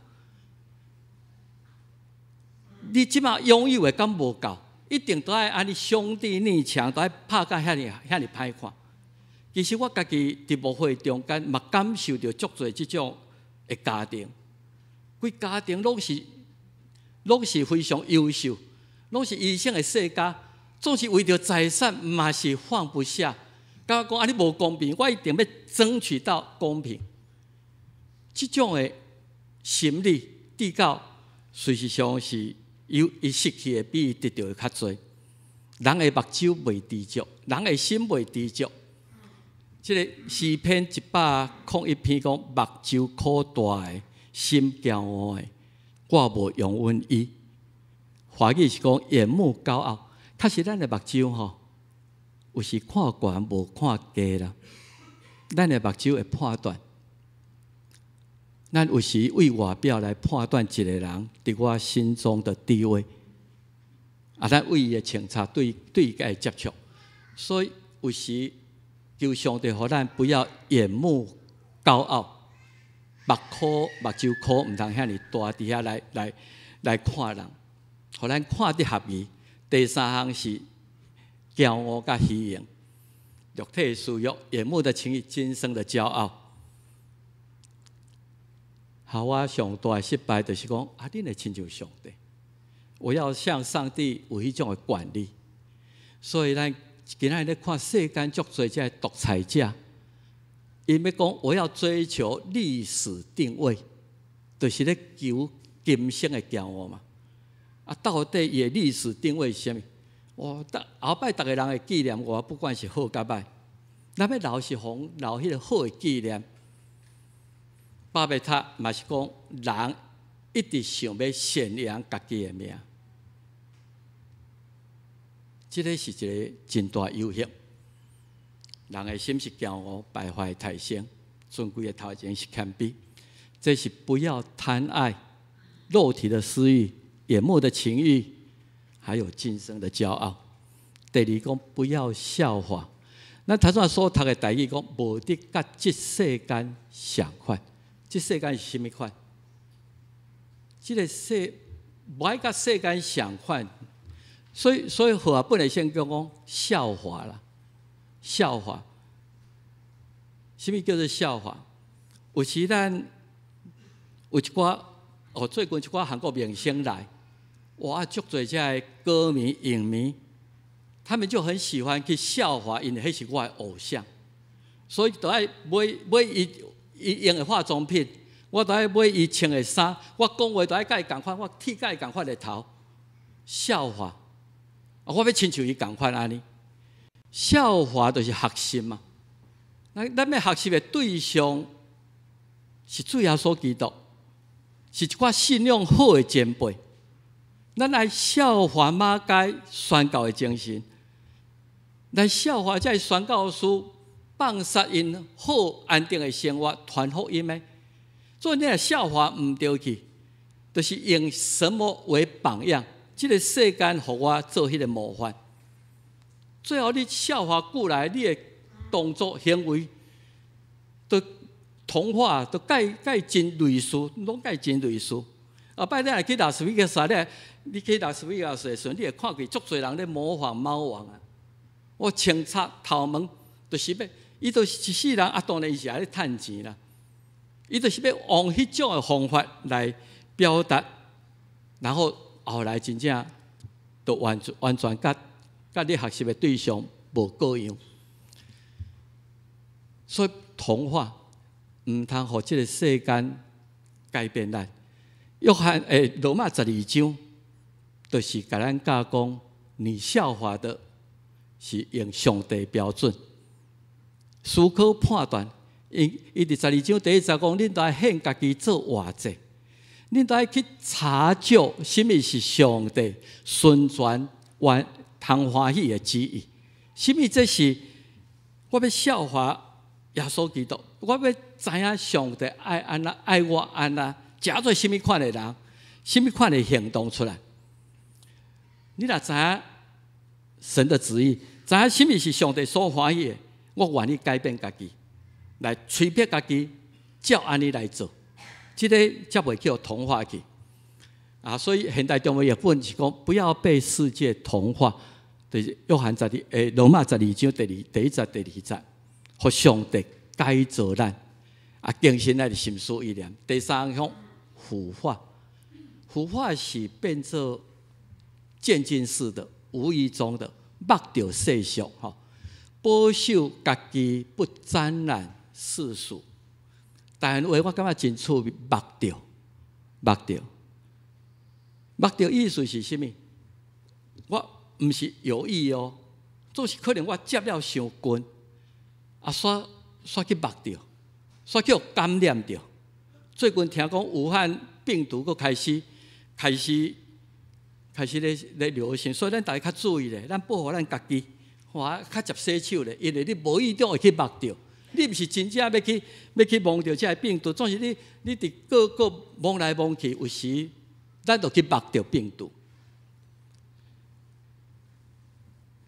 Speaker 6: 你即马拥有的敢无够？一定都爱安尼兄弟逆强，都爱拍甲遐尼歹看。其实我家己伫牧会中间，嘛感受到足侪即种的家庭，规家庭拢是非常优秀，拢是医生的世家，总是为着财产嘛是放不下。感觉讲安尼无公平，我一定要争取到公平。即种的心理抵到，事实上是伊失去的比伊得到的较多。人的目睭袂知足，人的心袂知足。即个诗篇101篇讲：目睭可大的，心骄傲的，我无容忍伊。华语是讲眼目高傲，确实咱的目睭吼，有时看悬无看低啦。咱的目睭会判断。咱有时为外表来判断一个人伫我心中的地位，咱为伊的清查对伊个接触，所以有时求上帝，互咱不要眼目高傲，目睭箍毋通遐尼大，伫遐来看人，互咱看得合意。第三项是骄傲甲虚荣，肉体的私欲，眼目的情欲，今生的骄傲。我上大的失败就是讲，你会亲像上帝，我要向上帝有迄种的管理。所以咱今仔日咧看世间足侪这独裁者，因要讲我要追求历史定位，就是咧求今生的骄傲嘛。到底伊的历史定位是啥物？后摆逐个人会纪念我，不管是好甲歹，咱要留是互留迄个好的纪念。巴别塔嘛是讲，人一直想要宣扬家己的名，这个是一个真大诱惑。人的心是骄傲，败坏太升，尊贵的头前是谦卑。这是不要贪爱肉体的私欲、眼目的情欲，还有今生的骄傲。第二讲，不要效法。咱头先所读的台语讲，无得甲这世间相款。这世间是甚么款？这个无爱甲世间相款，所以和合本来先讲效法啦，效法。什么叫做效法？有时咱有一寡最近一寡韩国明星来，哇，足侪这歌迷、影迷，他们就很喜欢去效法，因为迄是我的偶像，所以都爱买伊用的化妆品，我都爱买伊穿的衫，我讲话都爱甲伊共款，我剃甲伊共款的头，效法。我要亲像伊共款安尼，效法就是学习嘛。咱要学习的对象是主耶稣基督，是一寡信仰好的前辈。咱来效法马该宣教的精神，来效法这宣教师。放杀因好安定的生活，传福音的。所以你的效法唔对去，就是用什么为榜样？这个世间互我做迄个模范。最后你效法过来，你的动作行为，都同化，都介真类似，拢介真类似。摆你来去拉斯维加斯咧，你去拉斯维加斯的时候，你会看见足侪人咧模仿猫王啊！我清查头毛。就是要，伊就是一世人啊，当然伊是爱咧趁钱啦。伊就是要用迄种的方法来表达，然后后来真正都完全甲你学习的对象无各样。所以童话毋通互即个世间改变咱。约翰罗马12章，就是甲咱教讲，你效法的是用上帝标准，思考判断。伊伫12章第1节讲，恁都要献家己做活祭，恁都要去查究什么是上帝顺全通欢喜的旨意，什么这是我要效法耶稣基督，我要知影上帝爱安那爱我安那，假做什么款的人，什么款的行动出来。你若知影神的旨意，知影什么是上帝所欢喜的，我愿意改变家己。来催逼家己，照安尼来做，这个才袂叫同化去啊！所以现代中文译本是讲，不要被世界同化。就是约翰罗马12章第1节、第2节，互上帝改造咱啊，更新咱的心思意念。第3项腐化，腐化是变做渐进式的、无意中的，目着世俗吼，保守家己不沾染世俗。但话我感觉真趣味，目着意思是什么？我毋是有意哦，总是可能我接了伤近，啊，煞去目着，煞去感染着。最近听讲武汉病毒佫开始咧流行，所以咱大家较注意咧，咱保护咱家己，较接洗手咧，因为你无意中会去目着。你毋是真正要去摸着这个病毒，总是你伫各摸来摸去，有时咱就去目着病毒。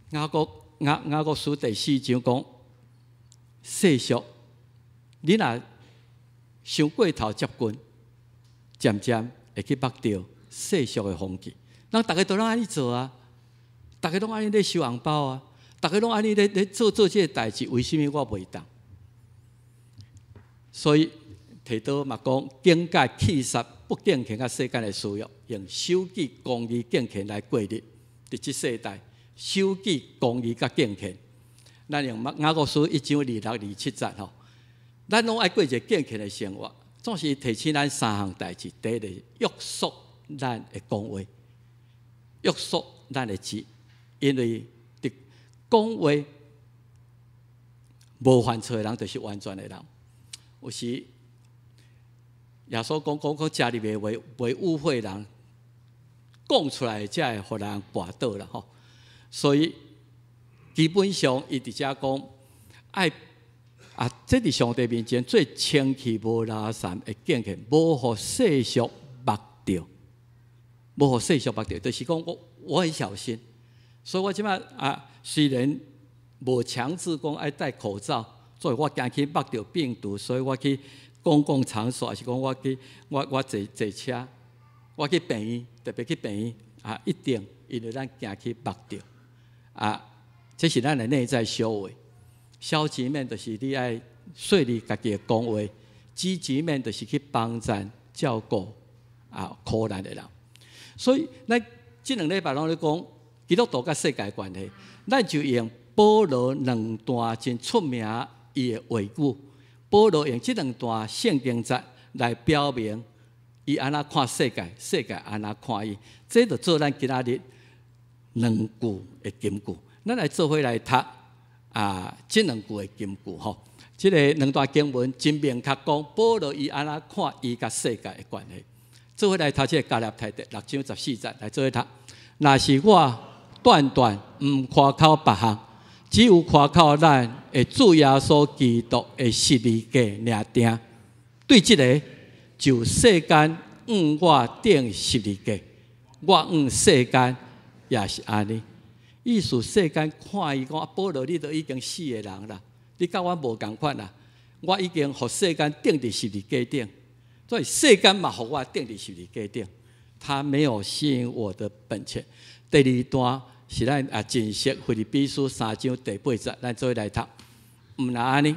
Speaker 6: 雅各书第4章讲，世俗，你若伤过头接近，渐渐会去目着世俗的风气。人大家都拢安尼做啊，大家拢安尼咧收红包啊，大家拢安尼咧做这个代志，为什么我袂当？所以提到嘛讲，警戒弃杀不敬虔甲世间的需要，用守纪公义敬虔来过日。伫即世代，守纪公义甲敬虔，咱用雅各书1章26、27节吼，咱拢爱过一个敬虔的生活。总是提醒咱3项代志：第一个，约束咱的讲话，约束咱的嘴，因为伫讲话无犯错的人，就是完全的人。有时耶稣讲家里面为污秽人讲出来，才会互人绊倒啦吼。所以基本上，伊伫遮讲爱啊，这伫上帝面前最清气无拉散的敬虔，无互世俗目着，无互世俗目着，就是讲我很小心。所以我即摆啊，虽然无强制讲爱戴口罩。所以我惊去目着病毒，所以我去公共场所，还是讲我坐车，我去病院，特别去病院啊，一定因为咱惊去目着啊，这是咱的内在修为。消极面就是你爱说你家己的讲话，积极面就是去帮助照顾啊苦难的人。所以咱这2礼拜拢咧讲基督徒甲世界关系，咱就用保罗2段真出名。伊的话语，保罗用这2段圣经节来表明伊安怎看世界，世界安怎看伊。这就做咱今仔日2句的金句。咱来做伙来读啊，这2句的金句吼。这个2段经文真明确讲，保罗伊安怎看伊甲世界的关系。做伙来读这个加勒太第6章14节，来做伙读。若是我断毋夸口别项。只有夸口咱的主耶稣基督的十字架尔定，对这个就世间我顶十字架，我世间也是安尼。意思世间看伊讲，保罗你都已经死的人啦，你甲我无共款啦，我已经互世间钉伫十字架顶，所以世间嘛互我钉伫十字架顶，他没有吸引我的本钱。第2段。是咱啊，真实腓立比书3章第8节，咱做来读。毋若安尼，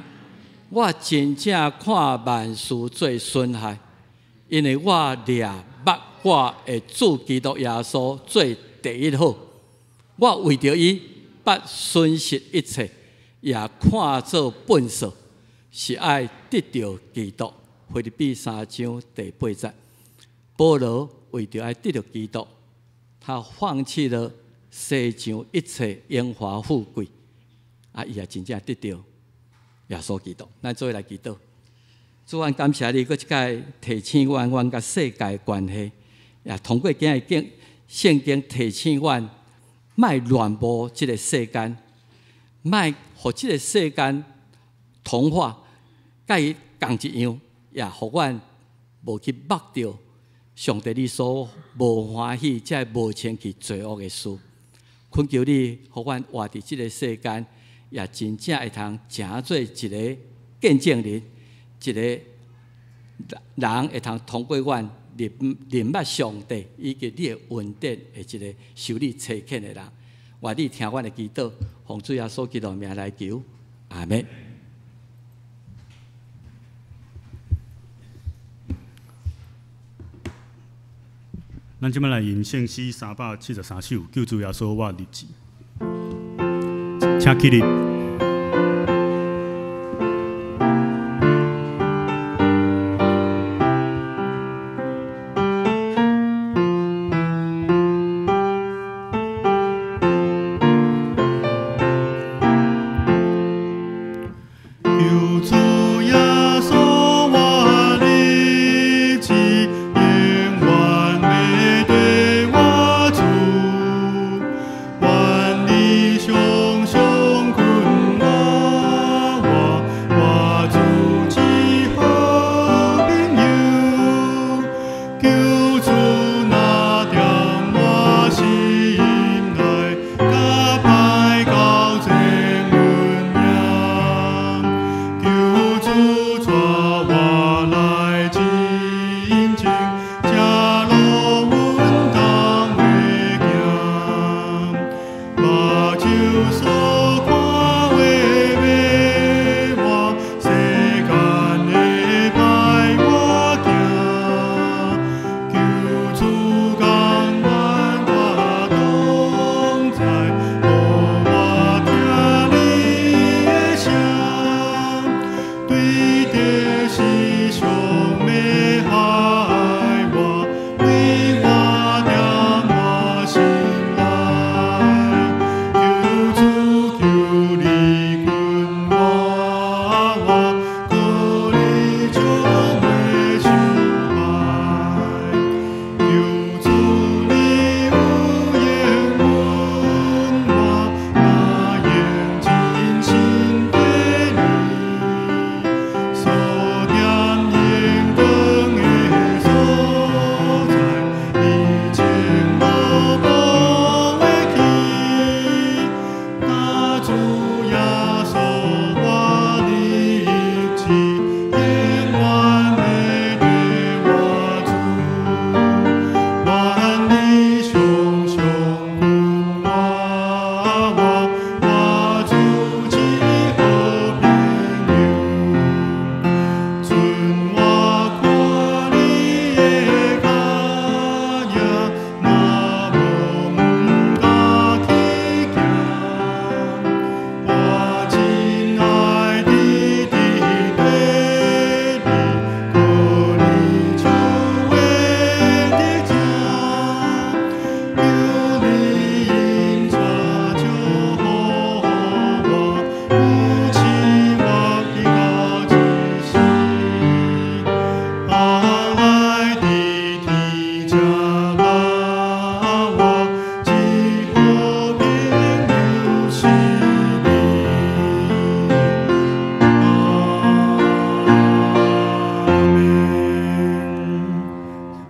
Speaker 6: 我真正看万事做损害，因为我掠目我的主基督耶稣做第一好。我为着伊，不损失一切，也看作本数，是爱得着基督。腓立比3章第8节，保罗为着爱得着基督，他放弃了世上一切荣华富贵，伊也真正得着耶稣基督。咱做来祈祷，主啊，感谢你，搁一届提醒阮甲世界的关系，也通过今日圣经提醒阮。莫乱播这个世间，莫互这个世间同化，甲伊共一样，也互阮无去目着上帝你所无欢喜，才无前去罪恶的事。恳求你，互阮活伫这个世间，也真正会通成做一个见证人，一个人会通通过阮。认捌上帝以及你的恩典的一个受你差遣的人，愿你听阮的祈祷，奉主耶稣基督名来求，阿门。
Speaker 1: 咱即摆来吟圣诗373首，救主耶稣我日子，请起立。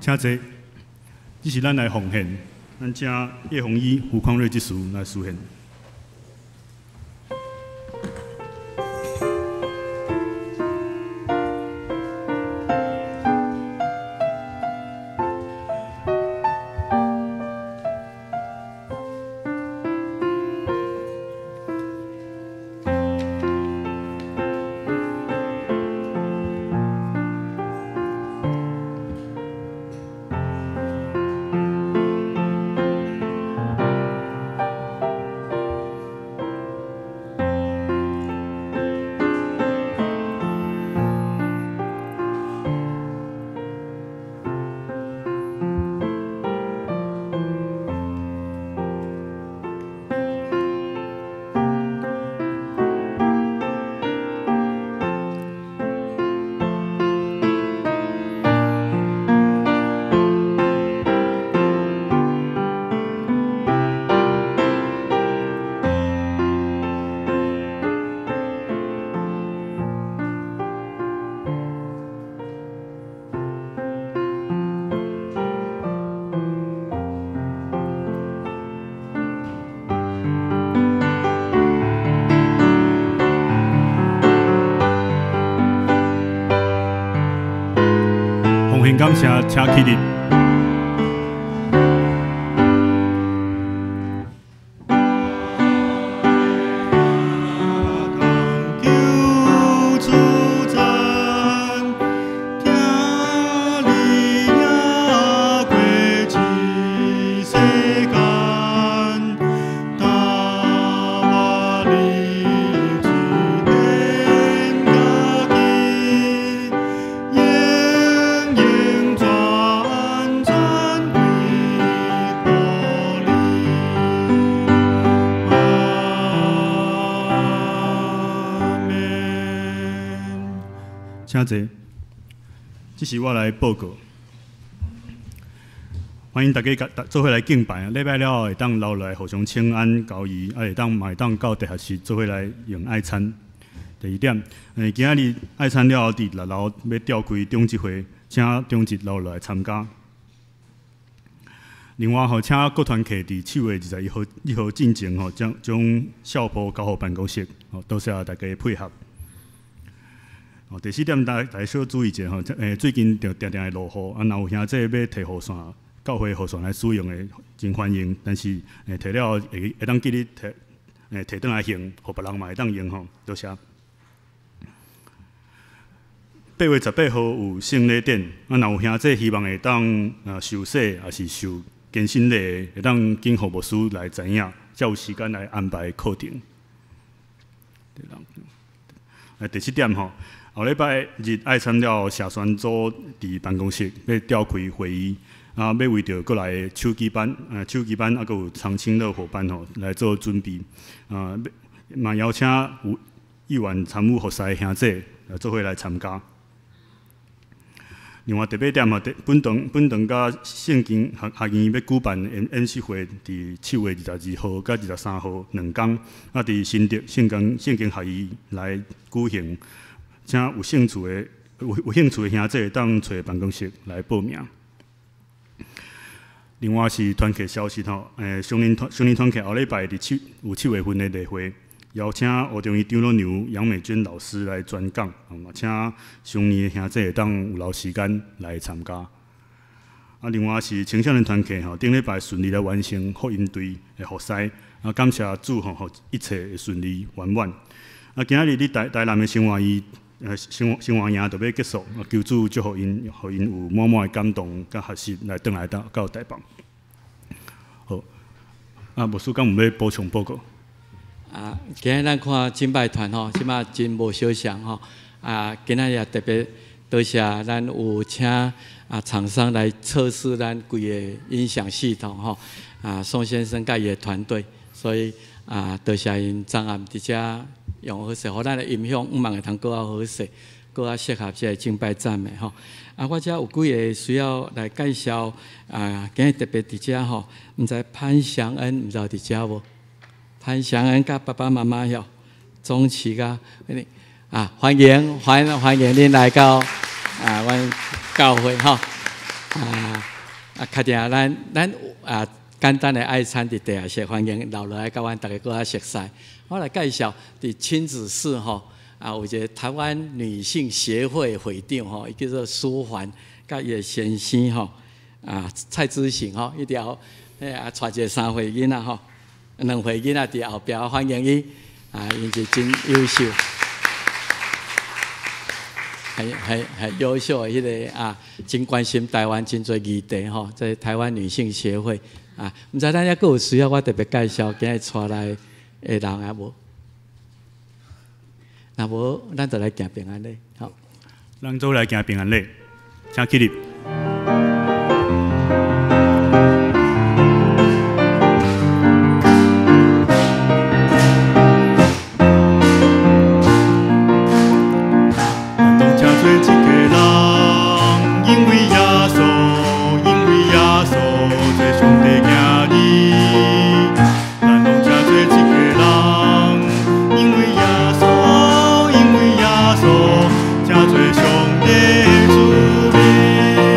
Speaker 1: 请坐，这是咱来奉献，咱请叶宏一、胡匡瑞技师来书献。感谢，请起立。请坐，这是我来报告。欢迎大家做伙来敬拜啊！礼拜了会当留来互相请安交谊，会当嘛会当到地下室做伙来用爱餐。第二点，今仔日爱餐了后，伫6楼要召开中执会，请中执留来参加。另外，请各团客伫7月21号进前将校谱交互办公室，多谢大家的配合。第4点，大家小注意一下吼，最近就常常会落雨，若有兄弟要摕雨伞、教会雨伞来使用的，真欢迎。但是摕了会当记你摕转来用，互别人嘛会当用吼，多谢。8月18号有圣礼典，若有兄弟希望会当受洗，也是受更新礼，会当经服务师来知影，才有时间来安排课程。第7点吼。后礼拜日爱参了社宣组伫办公室要召开会议，要为着过来手机班，还阁有长青乐伙伴吼来做准备，嘛邀请有议员参与服侍的兄弟做伙来参加。另外第8点吼，本堂甲圣经学院要举办演习会，伫7月22号甲23号2天，伫新竹圣经学院来举行。请有兴趣的兄弟当找办公室来报名。另外是团契消息吼，双年团契后礼拜有7月份的例会，邀请吴中医长老娘杨美娟老师来专讲，嘛请双年的兄弟当有留时间来参加。另外是青少年团契吼，顶礼拜顺利来完成福音队的服侍，感谢主吼，一切会顺利圆满。今仔日你台南的生活医。生活营就要结束，求主祝福因有满满的感动，甲学习来转来到台北。好，牧师敢有要补充报告？
Speaker 6: 今日咱看敬拜团吼，即马真无小想吼。今仔也特别多谢咱有请厂商来测试咱规个音响系统吼。宋先生甲伊的团队，所以多谢因昨暗伫遮。用好势，互咱的音响望会通搁较好势，搁较适合即个敬拜赞美吼。我遮有几个需要来介绍今日特别伫遮吼，毋知潘祥恩毋知有伫遮无？潘祥恩甲爸爸妈妈哟，钟琪甲欢迎恁来到阮教会吼。确定咱简单的爱餐伫地下室，欢迎留落来甲阮大家搁较熟悉。我来介绍伫亲子室吼，有一个台湾女性协会会长吼，伊叫做苏环，甲伊的先生吼，蔡之行吼，伊条带一个3岁囡仔吼，2岁囡仔伫后壁欢迎伊，因是真优秀，很优秀的迄个真关心台湾真侪议题吼，在台湾女性协会毋知咱遐阁有需要我特别介绍，今日带来。的人也无，若无，咱就来行平安礼。好，
Speaker 1: 咱做来行平安礼，请起立。
Speaker 7: 最上帝主名。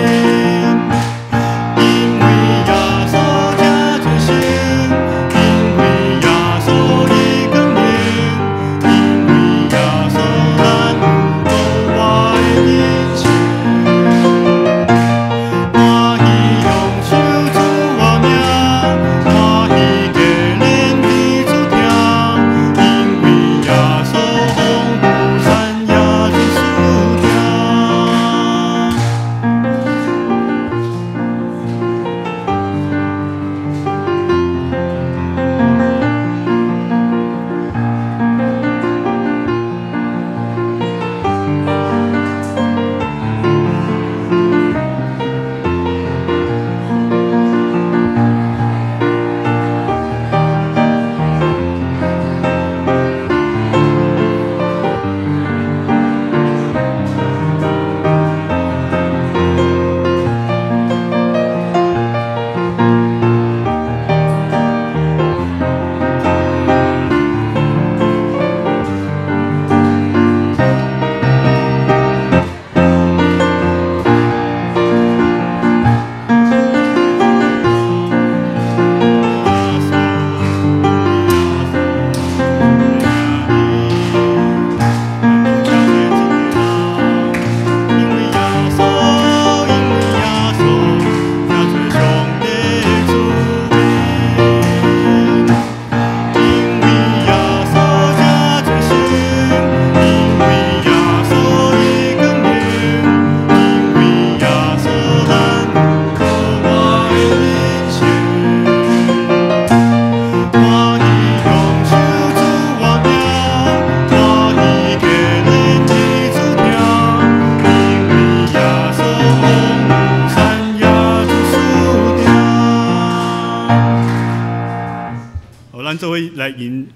Speaker 1: 咱做伙来吟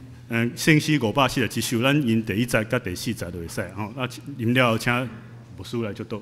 Speaker 1: 圣诗541首，咱吟第1节甲第4节就会使吼。啊，吟了后请牧师来接导。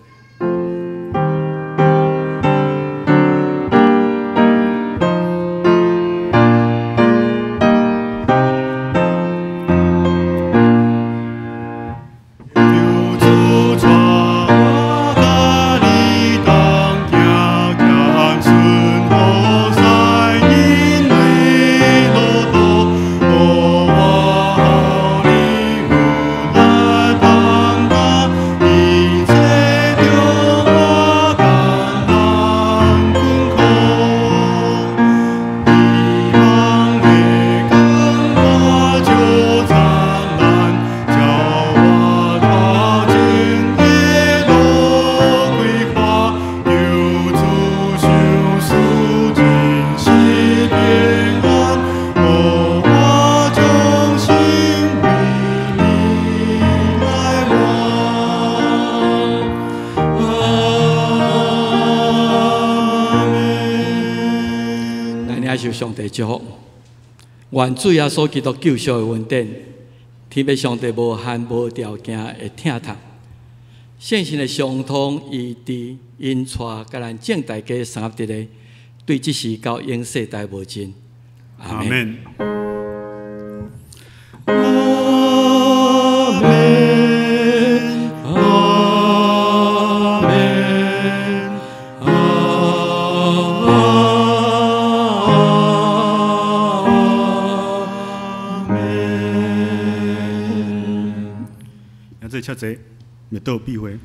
Speaker 6: 上帝祝福，愿主耶稣基督救赎的恩典，天父上帝无限无条件的疼痛，圣神的相通医治因带，甲咱正大家三合一的，对这时到永世代无尽。阿门。
Speaker 1: 这车子灭道必会。